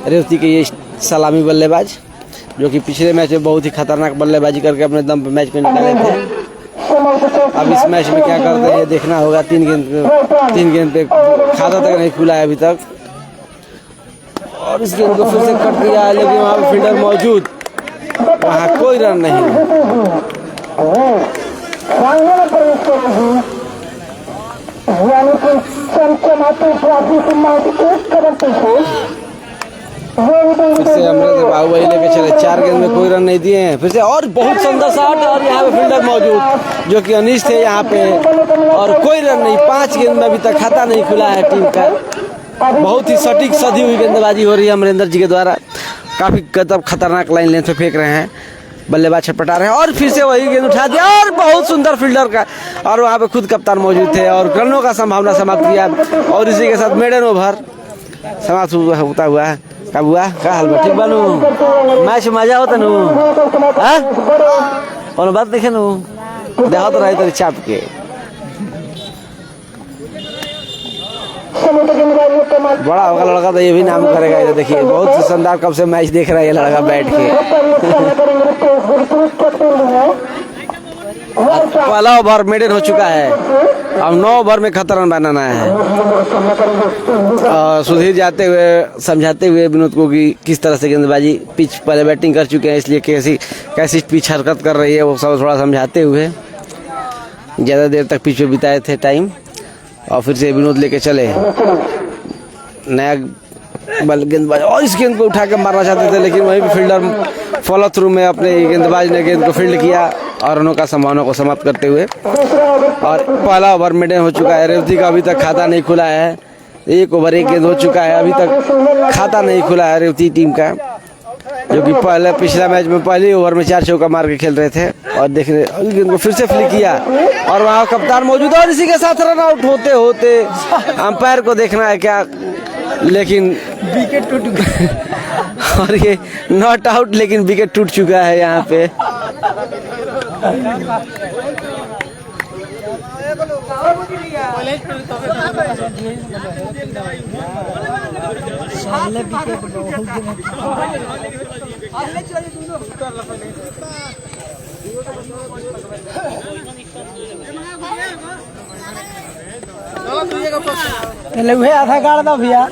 रेवती के ये सलामी बल्लेबाज, जो कि पिछले मैच में बहुत ही खतरनाक बल्लेबाजी करके अपने दम पे मैच में निकाले थे। अब इस मैच में क्या करते हैं देखना होगा। 3 गेंद पे खाता तक नहीं खुला है अभी तक, और इस गेंद को फिर से कट दिया है, लेकिन वहाँ पे फील्डर मौजूद, वहाँ कोई रन नहीं। फिर से अमरेंद्र बाहुबली लेके चले, 4 गेंद में कोई रन नहीं दिए हैं। फिर से और बहुत सुंदर शॉट, और यहाँ पे फील्डर मौजूद जो कि अनीश थे यहाँ पे, और कोई रन नहीं। 5 गेंद में अभी तक खाता नहीं खुला है टीम का। बहुत ही सटीक सधी हुई गेंदबाजी हो रही है अमरेंद्र जी के द्वारा, काफी खतरनाक लाइन लेंथ पे फेंक रहे हैं, बल्लेबाज छटपटा रहे हैं, और फिर से वही गेंद उठा दिया, और बहुत सुंदर फील्डर का, और वहाँ पे खुद कप्तान मौजूद थे, और रनों का संभावना समाप्त किया। और इसी के साथ मेडन ओवर समाप्त होता हुआ है। कब हुआ का हाल बा, ठीक बानू, मैच मजा होता नु, और बात देखे नु, देखा तो रहे चाप के। बड़ा होगा लड़का तो ये भी नाम करेगा। ये देखिए बहुत शानदार, कब से मैच देख रहा है ये लड़का बैठ के। पहला ओवर मेडन हो चुका है, अब 9 ओवर में 71 रन बनाना है। सुधीर जाते हुए समझाते हुए विनोद को कि किस तरह से गेंदबाजी, पिच पहले बैटिंग कर चुके हैं इसलिए कैसी पिच हरकत कर रही है वो सब थोड़ा समझाते हुए ज़्यादा देर तक पिच पे बिताए थे टाइम। और फिर से विनोद लेके चले नया बल गेंदबाज, और इस गेंद को उठा के मारना चाहते थे, लेकिन वहीं भी फील्डर फॉलो थ्रू में अपने गेंदबाज ने गेंद को फील्ड किया और रनों का संभावना को समाप्त करते हुए। और पहला ओवर मेडन हो चुका है, रेवती का अभी तक खाता नहीं खुला है। 1 ओवर 1 गेंद हो चुका है, अभी तक खाता नहीं खुला है रेवती टीम का। जो कि पहले पिछला मैच में पहले ओवर में 4 चौका मार के खेल रहे थे। और देख रहे गेंद को फिर से फ्लिक किया और वहाँ कप्तान मौजूद है और इसी के साथ रन आउट होते होते अंपायर को देखना है क्या, लेकिन विकेट टूट गया। और ये नॉट आउट, लेकिन विकेट टूट चुका है यहाँ पे। पहले वही आधा गाड़ दो भैया।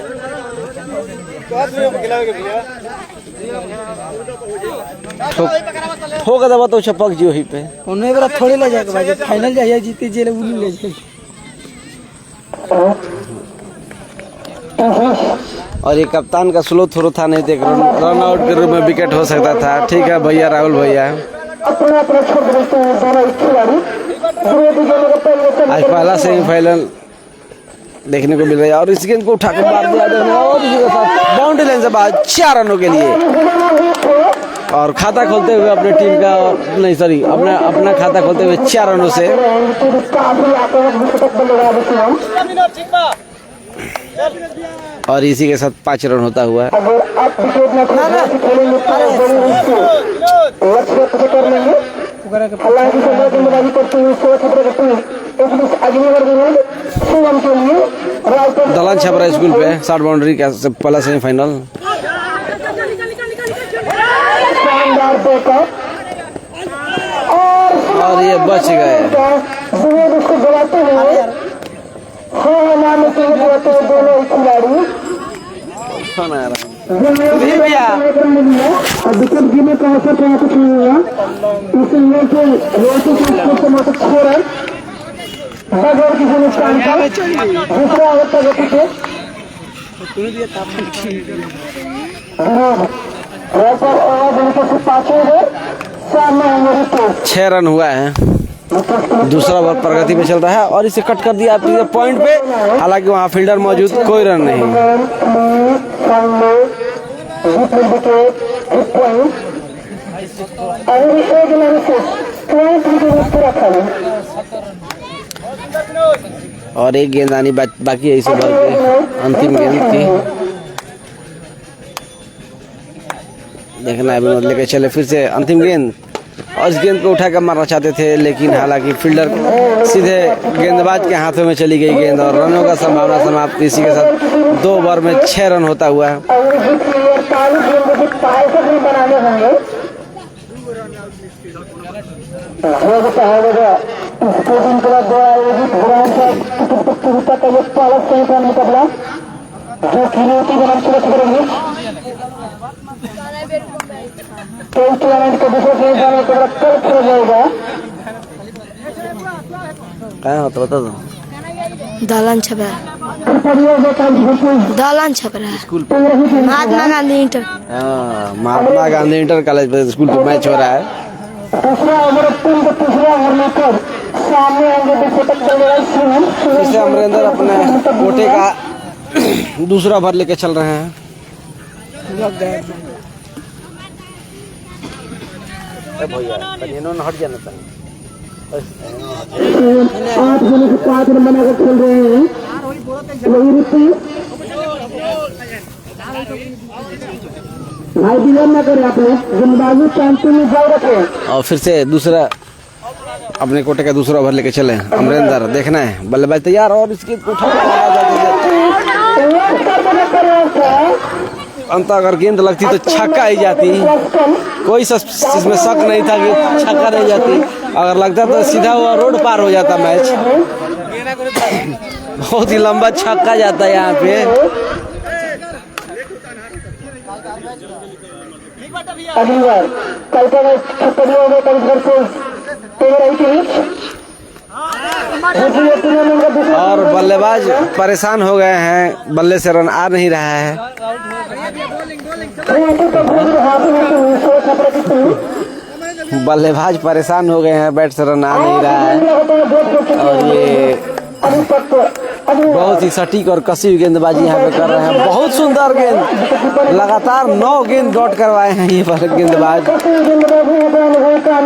ठोक दबा तो छपक जी वहीं पे। उन्हें बड़ा थोड़ी ले जाएगा भाई, फाइनल जाइए जीते जेल उन्हीं ले जाएगी। और ये कप्तान का स्लो थ्रो था, नहीं तो रन आउट के रूप में विकेट हो सकता था। ठीक है भैया, राहुल भैया आज पहला सेमीफाइनल देखने को मिल रहा है और इस गेंद को उठाकर मार दिया और इसी के साथ बाउंड्री लाइन से बाहर 4 रनों के लिए। और खाता खोलते हुए अपने टीम का, नहीं सॉरी, अपना खाता खोलते हुए 4 रनों से। और इसी के साथ 5 रन होता हुआ दलान छपरा स्कूल पे 60 बाउंड्री का पहला सेमीफाइनल। और ये बच गए। भैया विकेट गिरने का अवसर तो कुछ नहीं हुआ, इसलिए किसी नुकसान का दूसरा ओवर का गति थे। 6 रन हुआ है, दूसरा ओवर प्रगति पे चल रहा है और इसे कट कर दिया अपने पॉइंट पे। हालांकि वहाँ फील्डर मौजूद, कोई रन नहीं। और एक गेंद आनी बाकी है इस ओवर की, अंतिम गेंद थी। देखना है लेके चले फिर से अंतिम गेंद और इस गेंद को उठाकर मारना चाहते थे, लेकिन हालांकि फील्डर सीधे गेंदबाज के हाथों में चली गई गेंद और रनों का संभावना समाप्त। इसी के साथ 2 ओवर में 6 रन होता हुआ। क्या होता बता दो। दालान Chhapra, दालान Chhapra school Mahatma Gandhi inter. Mahatma Gandhi inter college school पे मैच हो रहा है। इसे अमरिंदर अपने कोटे का दूसरा ओवर लेके चल रहे हैं। भैया हट जाना था। 8 होने के 5 रन बनाकर खेल रहे हैं। भाई बिगड़ ना करे, आपने गेंदबाजी शांति में जाए रखे। और फिर से दूसरा अपने कोटे का दूसरा ओवर लेके चले अमरिंदर। देखना है बल्लेबाज तैयार और इसके अंत अगर गेंद लगती तो छक्का ही जाती, कोई इसमें शक नहीं था कि छक्का नहीं जाती। अगर लगता तो सीधा वो रोड पार हो जाता मैच। बहुत ही लंबा छक्का जाता है यहाँ पे। अगली बार कल का मैच खत्म होगा, कल घर से और बल्लेबाज परेशान हो गए हैं, बल्ले से रन आ नहीं रहा है। बल्लेबाज परेशान हो गए हैं, बैट से रन आ नहीं रहा है। और ये बहुत ही सटीक और कसी हुई गेंदबाजी यहाँ पे कर रहे हैं। बहुत सुंदर गेंद, लगातार 9 गेंद डॉट करवाए हैं ये वाले गेंदबाज।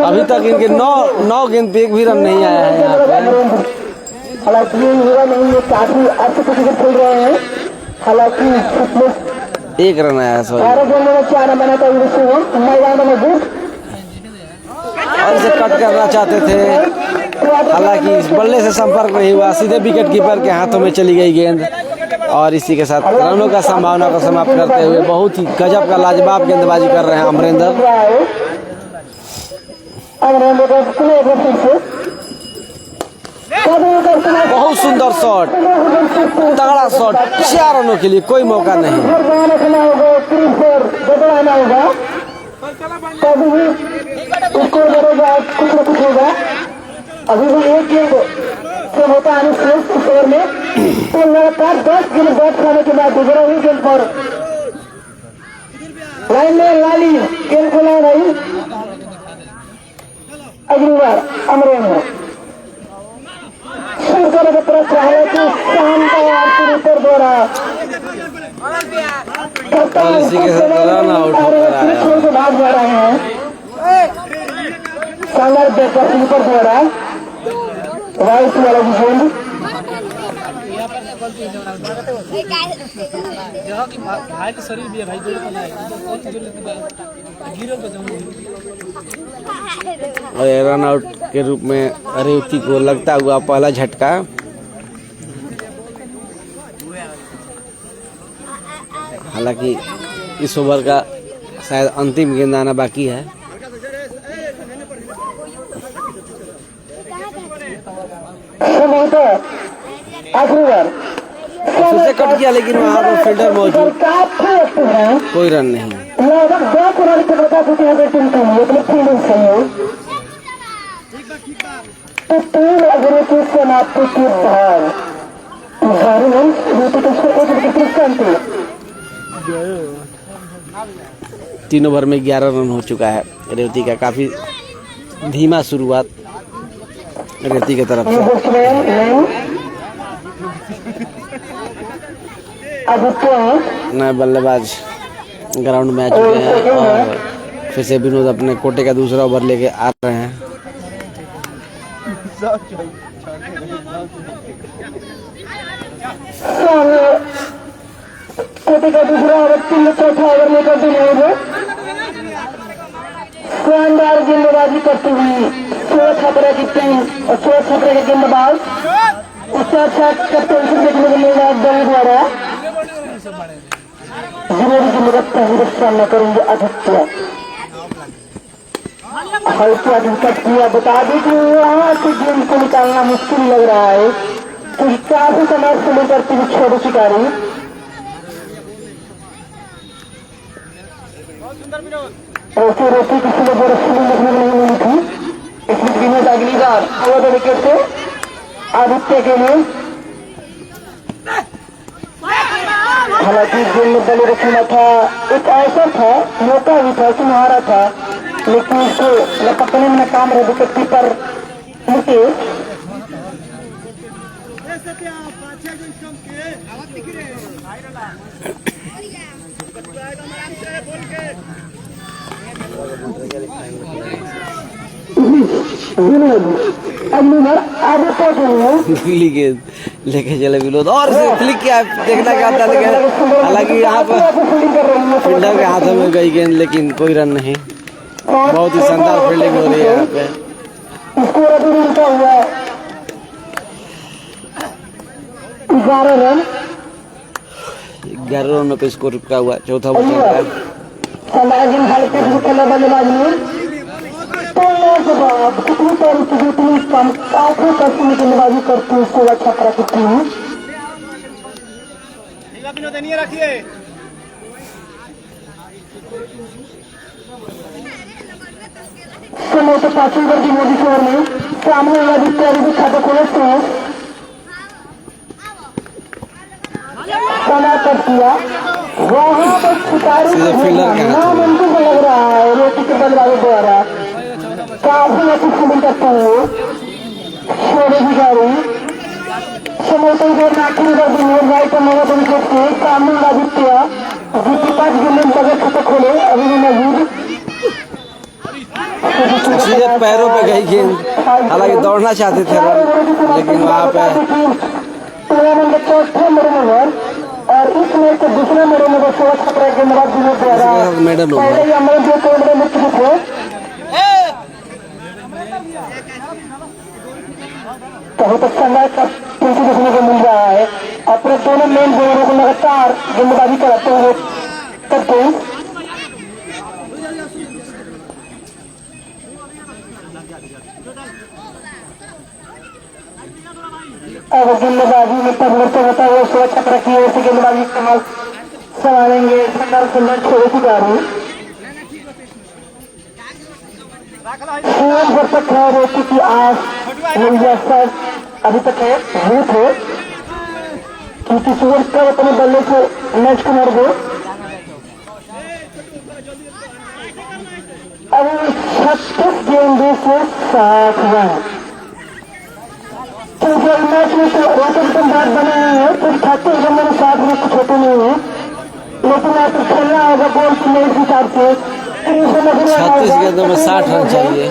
अभी तक इनके 9 गेंद पे एक भी रन नहीं आया है यहाँ पे। हालांकि ये युवा नहीं, ये काफी अच्छे क्रिकेट खेल रहे हैं। हालांकि 1 रन आया है, सॉरी। 4 रन बनाता है मैदान में गुट और इसे कट करना चाहते थे, हालांकि इस बल्ले से संपर्क नहीं हुआ, सीधे विकेट कीपर के हाथों में चली गई गेंद। और इसी के साथ रनों का संभावना को समाप्त करते हुए बहुत ही गजब का लाजवाब गेंदबाजी कर रहे हैं अमरेंद्र। बहुत सुंदर शॉट, तगड़ा शॉट, 4 रनों के लिए कोई मौका नहीं। कुछ होगा, अभी भी एक गेंद से होता है अनुश्रेष्ठ इस ओवर में। तो लगातार 10 गेंद बैट खाने के बाद गुजरा हुई गेंद पर लाइन में लाली गेंद खेला नहीं। अगली बार अमरेंद्र शुरू करने का प्रयास है कि शानदार शुरू द्वारा इसी के साथ रन आउट होकर भाग जा रहे हैं। शानदार बैटर द्वारा राइट वाला गेंद और रन आउट के रूप में रेवती को लगता हुआ पहला झटका। हालांकि इस ओवर का शायद अंतिम गेंद आना बाकी है। आखिरी बार फिर से कट किया, लेकिन वहाँ पर फील्डर मौजूद, कोई रन नहीं। तीन अग्र की समाप्ति के बाद 3 ओवर में 11 रन हो चुका है रेवती का। काफी धीमा शुरुआत रेवती की तरफ से। नए बल्लेबाज ग्राउंड में आ चुके हैं और फिर से विनोद अपने कोटे का दूसरा ओवर लेके आ रहे हैं। कोटे का दूसरा ओवर, चौथा ओवर लेकर दिए शानदार गेंदबाजी करती हुई 16 छपरा की टीम और 16 छपरा के गेंदबाज उससे अच्छा कैप्टन देखने को मिल रहा है दल द्वारा। जिन्होंने की मदद का सामना करेंगे आदित्य। हल्की अधिकत किया, बता दें कि यहाँ से गेंद को निकालना मुश्किल लग रहा है क्योंकि काफी समाज से लेकर तीन छोटे शिकारी। ऐसे रोटी किसी ने बड़ा शुरू देखने को नहीं मिली थी। इसमें विनोद अगली बार अवध विकेट से आदित्य के लिए। हालांकि गेंद में बने रखना था, एक अवसर था, मौका भी था, सुनहरा था, लेकिन इसको लपकने में नाकाम रहे विकेट कीपर मुकेश। अगली बार आगे पहुंच रही है गेंद लेके चले विनोद और क्लिक किया, देखना क्या था, लेकिन हालांकि यहाँ पर फील्डर के हाथों में गई गेंद, लेकिन कोई रन नहीं। बहुत ही शानदार फील्डिंग हो रही है यहाँ पे। 11 रन पे स्कोर रुका हुआ, चौथा ओवर चल रहा है। कितनी तारीख की जितनी कम काफी कष्ट में गेंदबाजी करती है उसको अच्छा करती है। समय तो 5वीं ओवर की मोदी ओवर में सामने आदित्य भी खाता खोलते हैं, बना कर दिया वहाँ पर शिकारी नामुमकिन लग रहा है रोटी के बल्लेबाजों द्वारा। काफी अच्छी फील्डिंग करते हुए छोटे शिकारी समोर नाखिल राइट महोदय के सामने आदित्य जीती 5 गेंद बगैर खतक खोले अभी मौजूद सीधे पैरों पे गई गेंद, हालांकि दौड़ना चाहते थे रन, लेकिन वहाँ पे टूर्नामेंट के चौथे मेडल ओवर और इस मैच के दूसरे मेडल ओवर सुबह छपरा गेंदबाज विनोद द्वारा मेडल ओवर पहले ही अमर जो कोर्ट में मुक्त थे। बहुत अच्छा मैच देखने को मिल रहा है। अपने दोनों मेन बॉलरों को लगातार गेंदबाजी कराते हुए करते हैं। अब गेंदबाजी में परिवर्तन होता है सुबह छपरा की ओर से गेंदबाजी इस्तेमाल संभालेंगे सुंदर छोड़े की गाड़ी भर तक है रोटी की आस अभी तक है भूत है क्योंकि सूरज कब अपने बल्ले से मैच को मार गए। अब 36 गेंदों से 60 रन क्योंकि मैच में रोटेशन बात बने हुए हैं तो 36 रन में 60 रन कुछ होते नहीं है, लेकिन आपको खेलना होगा बॉल की मेज हिसाब से 36 गेंदों में 60 रन चाहिए।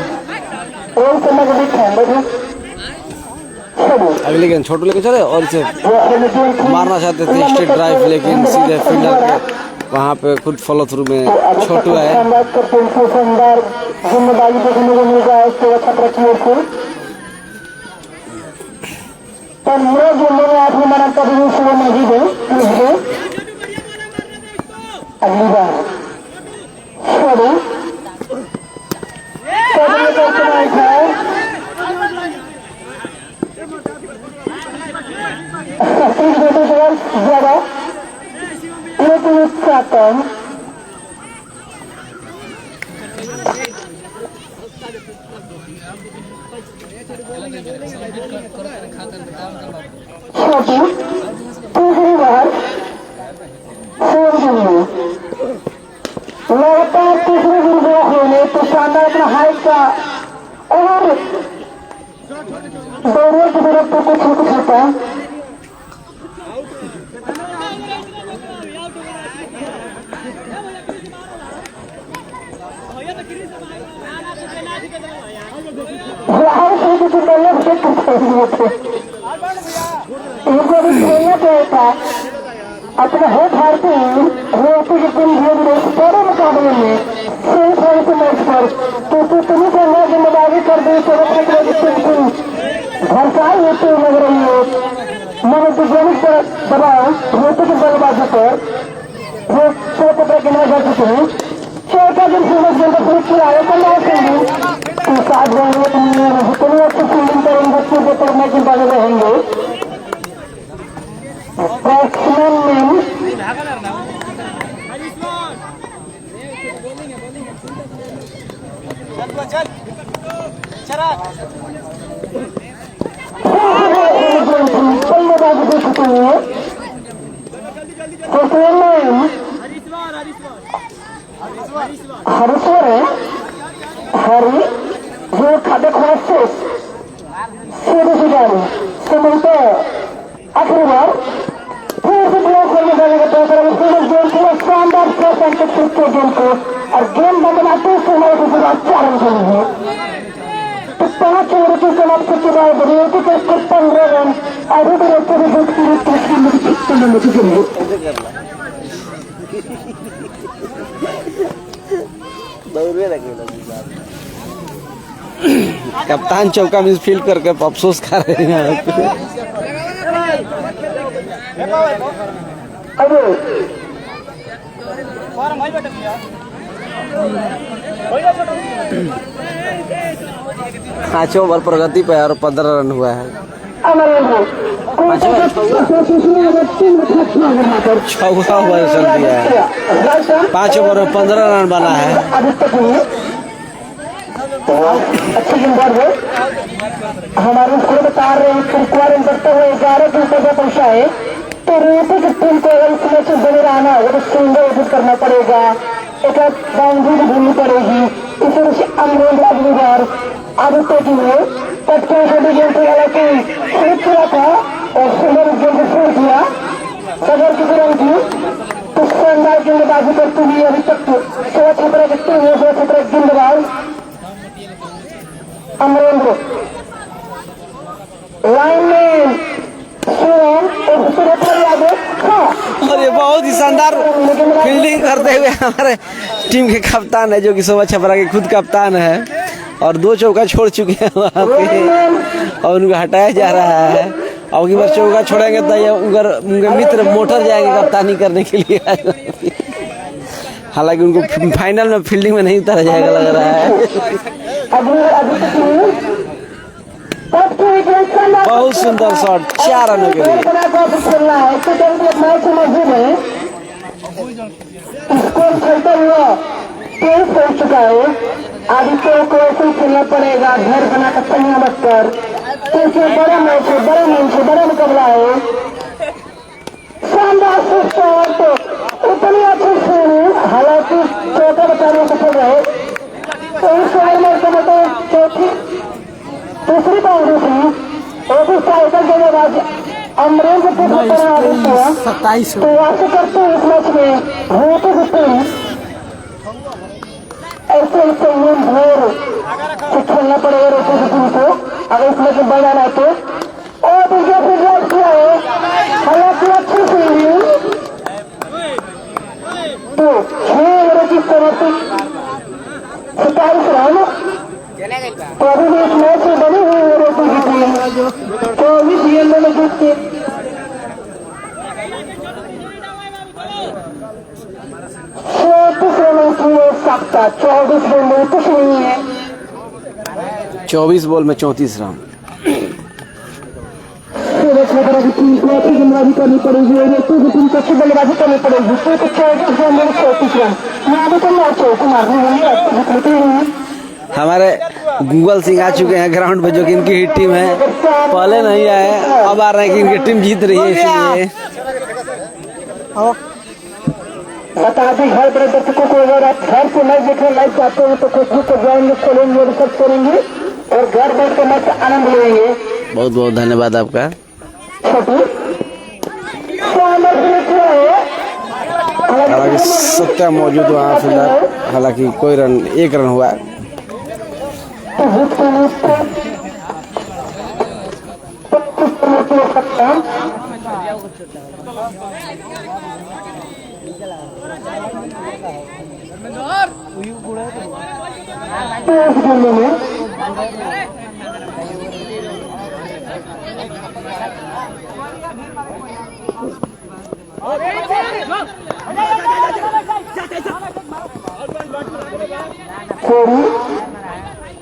अगली गेंद छोटू लेके चले और इसे मारना चाहते थे स्ट्रेट ड्राइव, लेकिन सीधे फील्डर के वहाँ पे खुद फॉलो थ्रू में छोटू है। जिम्मेदारी देखने को मिल रहा है छपरा की ओर से। पर मेरा जो मैंने आठवीं माना तभी सुबह मौजूद है। अगली बार छोड़ू ज्यादा लेकिन इसका कम छोटी तीसरी बार लगातार तीसरी गिरगिया होने तो शानदार अपना हाइट का और दौड़ने की तरफ तो कुछ होता है। अपना हेट हारते रोटी के दिन बड़े मुकाबले में मैच पर तो तुम्हें करना जिम्मेदारी कर दी भरसाई होती लग रही है। मनोवैज्ञानिक दबाव रोटी के बल्लेबाजी पर जो 100 पत्र गिना जा चुके हैं। चौथा दिन सूरज गेंद फिर आए करना चाहिए तो 7 गेंद जितनी अच्छी फील्डिंग करेंगे बच्चे बेहतर मैच बाजे रहेंगे। बैट्समैन में बल्लेबाजी दे चुके हैं। हरीश्वर है हरी जो खाते खोज से सीधे गाड़ी से मिलते आखिरी बार फिर से ब्लॉक करने जाने का प्रयास करेंगे। गेम पूरा शानदार गेम को और गेम बनाते हुए हमारे के बाद 4 रन खेलेंगे तो 5 ओवर की समाप्ति के बाद बनियों के 15 रन आधे को रखते हुए कप्तान चौका मिस फील्ड करके अफसोस कर रहे हैं। पांचों ओवर प्रगति पे और 15 रन हुआ है। 6 ओवर चल दिया है, 5 ओवर में 15 रन बना है। अच्छी गेंदबाज है हमारे स्कूल बता रहे हैं रन करते हुए 11 के ऊपर पहुंचा है तो रेती की टीम को अगर इसमें से बने रहना है तो सिंगल एडिट करना पड़ेगा, एक बाउंड्री भी ढूंढनी पड़ेगी। इसी वजह से अमरेंद्र अगली बार आदित्य की है कटके छोटी गेंद हालांकि स्लिप किया था और सुंदर गेंद शुरू किया सदर की तरफ की तो शानदार गेंदबाजी करती हुई अभी तक सोवा छपरा के टीम सोवा छपरा गेंदबाज अमरेंद्र लाइन में और ये बहुत ही शानदार फील्डिंग करते हुए हमारे टीम के कप्तान है, जो कि सोवा छपरा के खुद कप्तान है, और 2 चौका छोड़ चुके हैं वहाँ पे और उनको हटाया जा रहा है। अब की बार चौका छोड़ेंगे तो ये उनके मित्र मोटर जाएंगे कप्तानी करने के लिए। हालांकि उनको फाइनल में फील्डिंग में नहीं उतारा जाएगा लग रहा है। बहुत सुंदर शॉट 4 रनों के लिए। स्कोर खेलता हुआ 23 हो चुका है। आदित्य को ऐसे खेलना पड़ेगा, घर बनाकर सही बचकर, क्योंकि बड़ा मैच है, बड़ा मुकाबला है। शानदार शॉट, इतनी अच्छी स्विंग, हालांकि चौका बचाने सफल रहे। तो इस ओवर में चौथी दूसरी बाउंड्री थी और भी साइकिल गेंदबाज अमरेंद्र को हुआ 27 तो आशा करते हैं इस मैच में होते ऐसे ही संयम भोर से खेलना पड़ेगा रोटी टीम को अगर इस मैच में बढ़ जाना है तो। और दूसरा फिर ड्राइव किया है, हालांकि अच्छी फील्डिंग तो 6 ओवर की समाप्ति 27 रन। तो अभी भी इस मैच में बनी हुई है रोटी की टीम 24 गेंदों में जीत के 24 बॉल में कुछ नहीं है। 24 बॉल में 34 रन। गेंदबाजी करनी पड़ेगी, टीम को अच्छी बल्लेबाजी करनी पड़ेगी। 24 बॉल में 34 रन यहाँ भी करना चाहिए। हमारे गूगल सिंह आ चुके हैं ग्राउंड पे, जो कि इनकी ही टीम है। पहले नहीं आए, अब आ रहे हैं कि इनकी टीम जीत रही है, इसलिए बता दें घर बड़े दर्शकों को, अगर आप घर से मैच देखना लाइव चाहते हैं तो फेसबुक पर जाएंगे, खोलेंगे, रिसर्च करेंगे और घर बैठ कर मैच आनंद लेंगे। बहुत बहुत धन्यवाद आपका। हालांकि सत्या मौजूद वहाँ फिलहाल, हालांकि कोई रन 1 रन हुआ।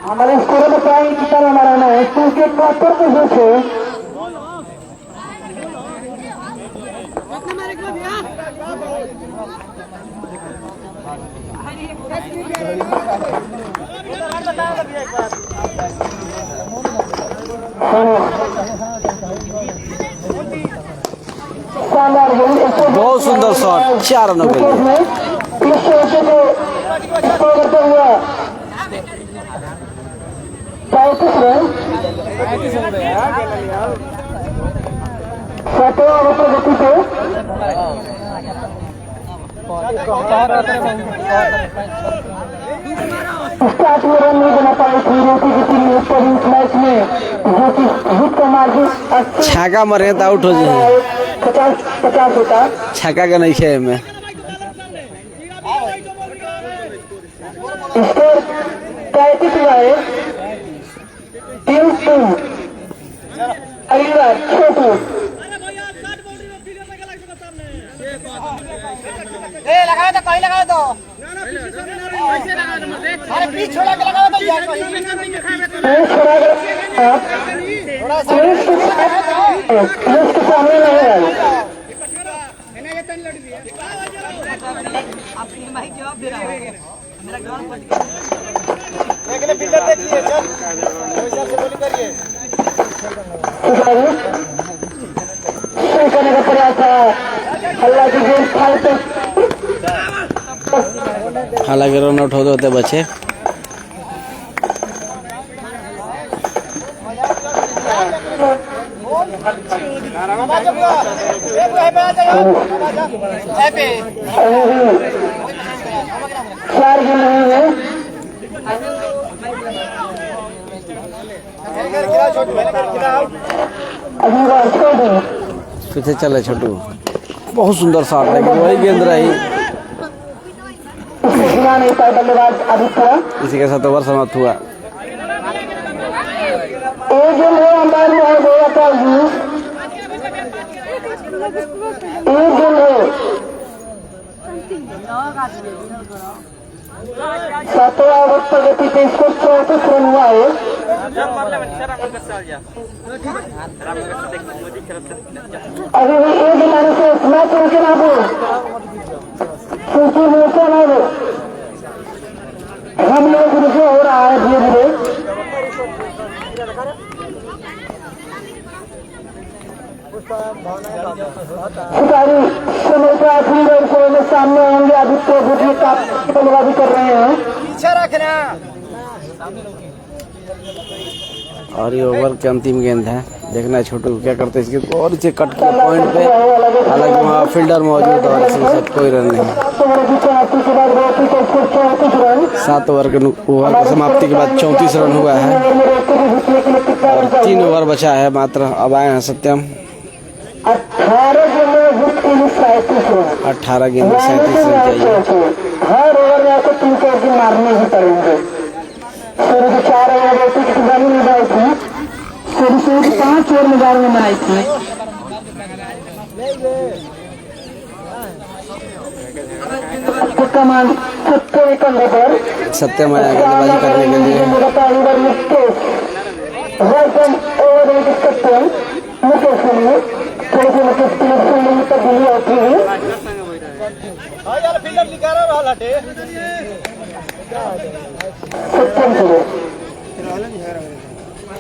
हमारे स्कोर बताएंगे कितना हमारा ना है, क्योंकि 71% है। बहुत सुंदर शॉट 4 रनों के लिए। स्टार्ट में रन नहीं बना पाई थी रोटी की टीम ने पर इस मैच में, जो कि जीत का मार्जिन छक्का मारे तो आउट हो जाए, 50 होता। छक्का का नहीं है में। स्कोर 35 हुआ है। टीम अगला छोटू लगाओ तो कहीं लगाओ तो अरे बीच छोड़ा के लगाओ तो यार के सामने नहीं है। आप भाई जवाब दे रहा है मेरा ग्राउंड पर फील्डर देखिए चल हिसाब से बोली करिए। करने का प्रयास है, अल्लाह की गेंद खाए तो हालांकि रन आउट होते होते बचे। चार गेंद हुई है। अगली बार छोड़ो। फिर से चले छोटू, बहुत सुंदर शॉट, लेकिन वही गेंद रही। उसको सुना नहीं पाया बल्लेबाज आदित्य। इसी के साथ ओवर समाप्त हुआ। एक गेंद है, अंपायर में है गोया का यूज। एक गेंद है। सातवां ओवर प्रगति पे स्कोर 34 रन हुआ है। अभी भी एक दिलाने से मैच रुके ना दो, क्योंकि नीचे ना दो। हम लोग रुके हो रहा है धीरे धीरे। शिकारी समय के आखिरी ओवर में सामने आएंगे आदित्य भुटिया का बल्लेबाजी कर रहे हैं। पीछे रखना। और ये ओवर के अंतिम गेंद है, देखना है छोटू क्या करते हैं इसके। और इसे कट किया पॉइंट पे, हालांकि वहाँ फील्डर मौजूद और इसके साथ कोई रन नहीं। 7 ओवर की समाप्ति के बाद 34 रन हुआ है और 3 ओवर बचा है मात्र। अब आए हैं सत्यम। 18 गेंद में 37 रन। 18 गेंद में 37 रन चाहिए। हर ओवर में आपको 3 गेंद मारने ही पड़ेंगे। शुरू से 4 ओवर में किसानी निभाई थी, शुरू से 5 ओवर मैदान में बनाई थी। कमान 70 कंधे पर सत्यम आया गेंदबाजी करने के लिए। मुकेश के लिए थोड़ी सी मुकेश फील्डिंग में तब्दीली होती है। यार फील्डर निकाल रहा हटे। सत्यम के लिए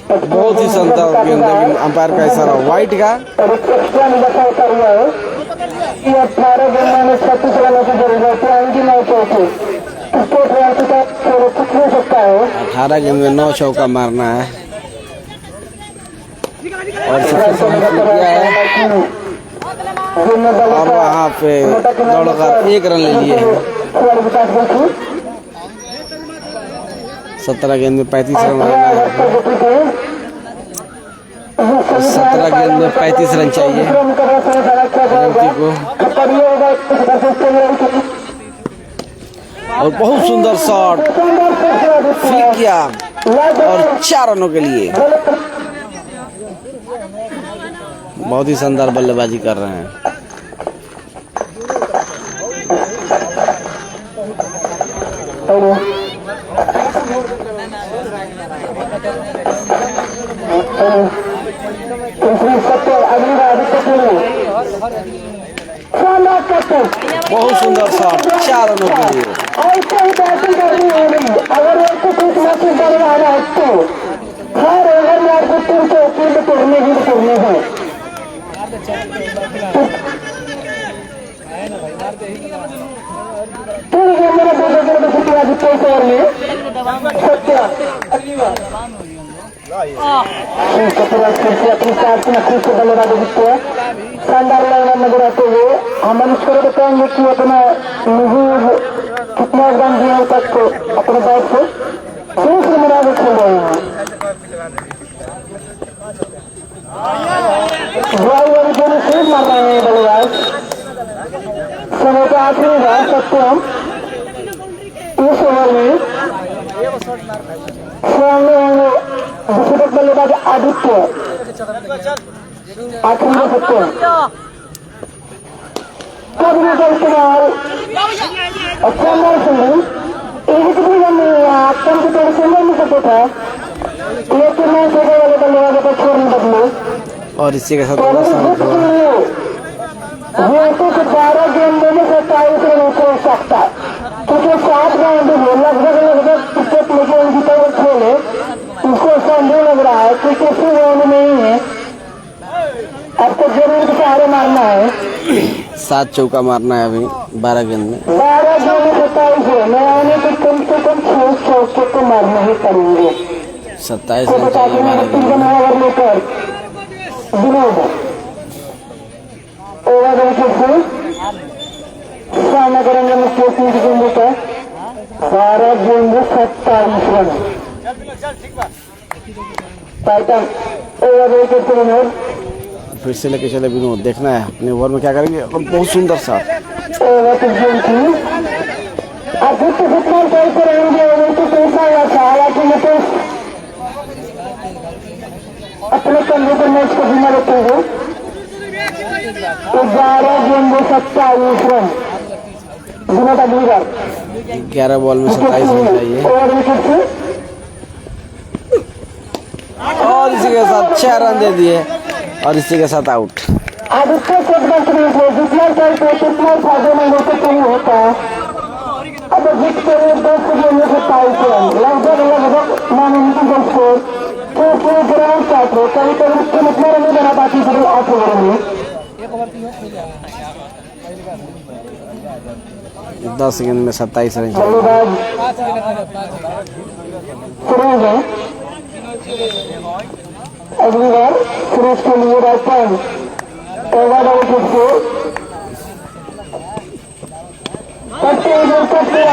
बहुत ही शानदार गेंद, लेकिन अंपायर का इशारा वाइट का। और एक्स्ट्रा निकाल होता हुआ है। ये 18 गेंद में 36 रनों की जरूरत है। आएंगी 9 चौके, क्रिकेट रन का कुछ नहीं सकता है। 18 गेंद में 9 चौका मारना है और किया है। और वहाँ पे दौड़कर 1 रन ले लिए हैं। 17 गेंद में 35 रन लेना है। 17 गेंद में 35 रन चाहिए रेवती को। और बहुत सुंदर शॉट फ्लिक किया और 4 रनों के लिए। बहुत ही शानदार बल्लेबाजी कर रहे हैं। बहुत सुंदर शॉट 4 रनों के लिए। अगर आपको कुछ मैसेज डाल रहा है तो हर ओवर में आपको 3 चौके तोड़ने ही तोड़ने हैं। अपनी बल्लेबाजी दिखते हैं। शानदार लाइन नजर आते हुए हम मनुष्य को बताएंगे कि अपना कितना रन दिया तक को अपने बैट से दूसरे मुनाफे खेल रहे हैं। शेष मार रहे हैं बल्लेबाज। समय का आखिरी बार सत्यम इस ओवर में दूसरे बल्लेबाज आदित्य आखिरी में सत्यम कभी का इस्तेमाल। अच्छा फील्डिंग एक भी रन नहीं हुआ। कम से कम से नहीं सकते था, लेकिन मैं छोटे वाले बल्लेबाजों को छोड़ नहीं बदलू। और इसी के साथ ओवर समाप्त हुआ। 12 गेंदों में 27 रन हो सकता है, क्योंकि 7 राउंड लगभग क्रिकेट लेके जीता हुआ खेले। उसको संदेह लग रहा है कि किसी राउंड में ही है। अब तो जरूर के सहारे मारना है। 7 चौका मारना है अभी 12 गेंद में। 12 गेंद में 27 है। मैं आने को कम से कम 6 चौके को मारना ही करेंगे। 27 रन चाहिए 12 गेंद में। विनोद विकेट से सामना करेंगे मुख्य सिंह की गेंद का 12 गेंद 27 रन टाइटन ओवर विकेट से विनर फिर से लेके चले विनोद, देखना है अपने ओवर में क्या करेंगे। और बहुत सुंदर सा ओवर की गेंद थी आदित्य फुटबॉल ट्राई करेंगे ओवर को टूटना हुआ था, हालांकि मुकेश अपने कंधे पर मैच को बिना रखेंगे। 11 गेंद 27 रन विनोद अग्निगर 11 बॉल में 27 रन चाहिए। ओवर विकेट से और इसी के साथ 6 रन दे दिए और इसी के साथ आउट। आदित्य फुटबॉल जितना चाहिए उतना फायदेमंद होते कहीं होता है। अब जीत के लिए 10 गेंद में 27 रन लगभग नामुमकिन स्कोर क्योंकि ग्राउंड साथ हो कभी कभी इतना रन नहीं बना पाती सिर्फ 8 ओवर में 10 गेंद में 27 रन चाहिए। बल्लेबाज सुरेश है अगली बार सुरेश के लिए राइट पॉइंट ओवर विकेट से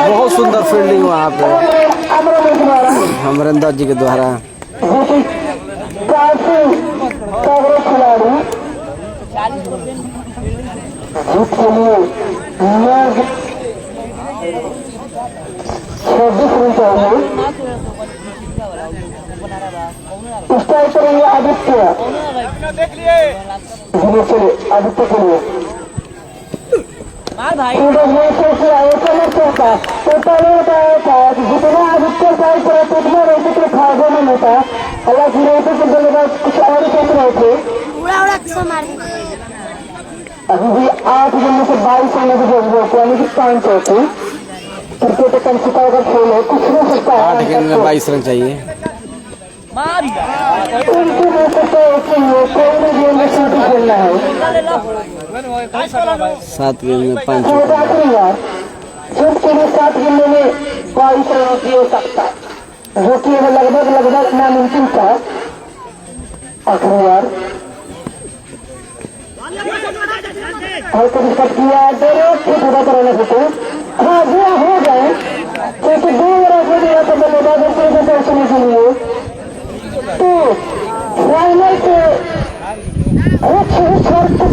बहुत सुंदर फील्डिंग वहाँ पे अमरिंदर जी के द्वारा। काफी तगड़े खिलाड़ी जिसके लिए 26 रन चाहिए। स्ट्राइक करेंगे आदित्य आदित्य के लिए जितना आदित्य साइड पर उतना रहते थे फायदे में होता। हालांकि रहते के बल्लेबाज कुछ और सोच रहे थे। अभी भी 8 गेंद से 22 रन की जरूरत है, यानी कि 5 होते क्रिकेट कम चुका का खेल है, कुछ नहीं सकता है। 8 गेंद में 22 रन चाहिए। उनकी नहीं सकता है कोई भी गेम में शूट खेलना है। 7 गेंद में 5 शूट के लिए 7 गेंद में 22 रन की हो सकता है, जो कि लगभग नामुमकिन था। आखिरी बार हल्का डिस्टर्ब किया पूरा कराने से हाँ वो हो जाए क्योंकि 2 ओवर हो गया तो बल्लेबाज पहुंचने के लिए तो फाइनल के कुछ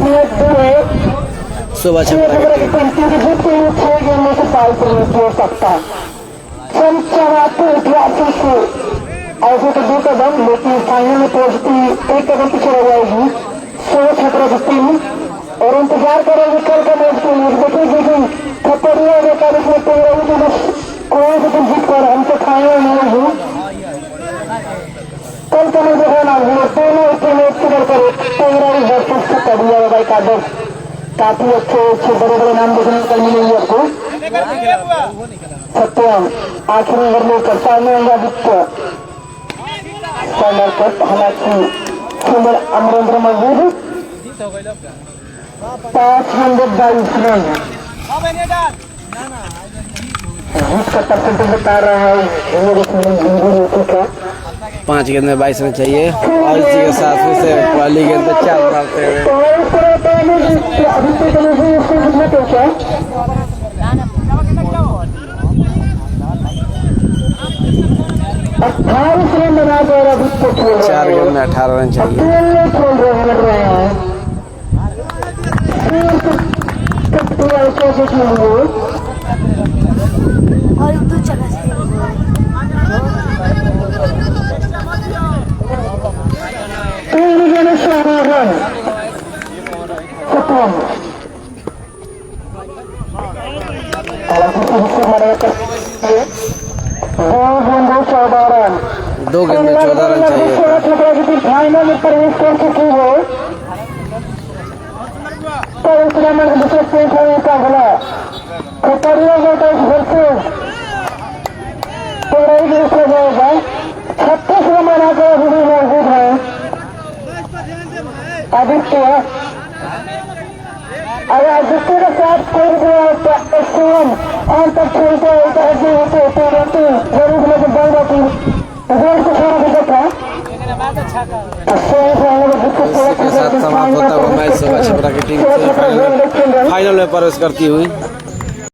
मैच हुए सुबह 6 की 6 गेंद में से 22 रन हो सकता है। हम चाहते इतिहास से ऐसे तो 2 कदम, लेकिन फाइनल में पहुंचती 1 कदम पीछे रह जाएगी 16 की टीम और इंतजार करेंगे कल का मैच के लिए। देखेंगे कि खपड़िया में तारीख में तो बस कौन से दिन जीत कर हमसे खाएंगे नहीं कल का मैच होना है। दोनों इतने मैच के बढ़कर 15 वर्षों से खपड़िया में भाई कादर काफी अच्छे बड़े नाम देखने को मिलेंगे आपको। सत्यम आखिरी ओवर में करता है आदित्य फाइनल कट। हालांकि सुंदर अमरेंद्र मजदूर 5 गेंद 22 रन जिसका परसेंटेज बता रहा है 5 गेंद में 22 रन चाहिए। और इसी के साथ फिर से पहली गेंद पे 4 डालते हुए 28 रन बना कर आदित्य 4 गेंद में 18 रन चाहिए। खेल रहे हैं और 2 जगह से 3 गेंद 16 रन खत्म। दो गेंद में 14 रन चाहिए। फाइनल में प्रवेश कर चुकी है दूसरे स्टेट का भला खतरियों में तो घर से हो जाएगा 36 रन बनाकर अभी मौजूद है आदित्य। अगर आदित्य के साथ कोई और तक खेलते होते जरूर लेकिन बन जाती गोल को थोड़ा दिक्कत था। इसके साथ समाप्त होता हुआ मैच सोभा छपरा की टीम फाइनल में प्रवेश करती हुई।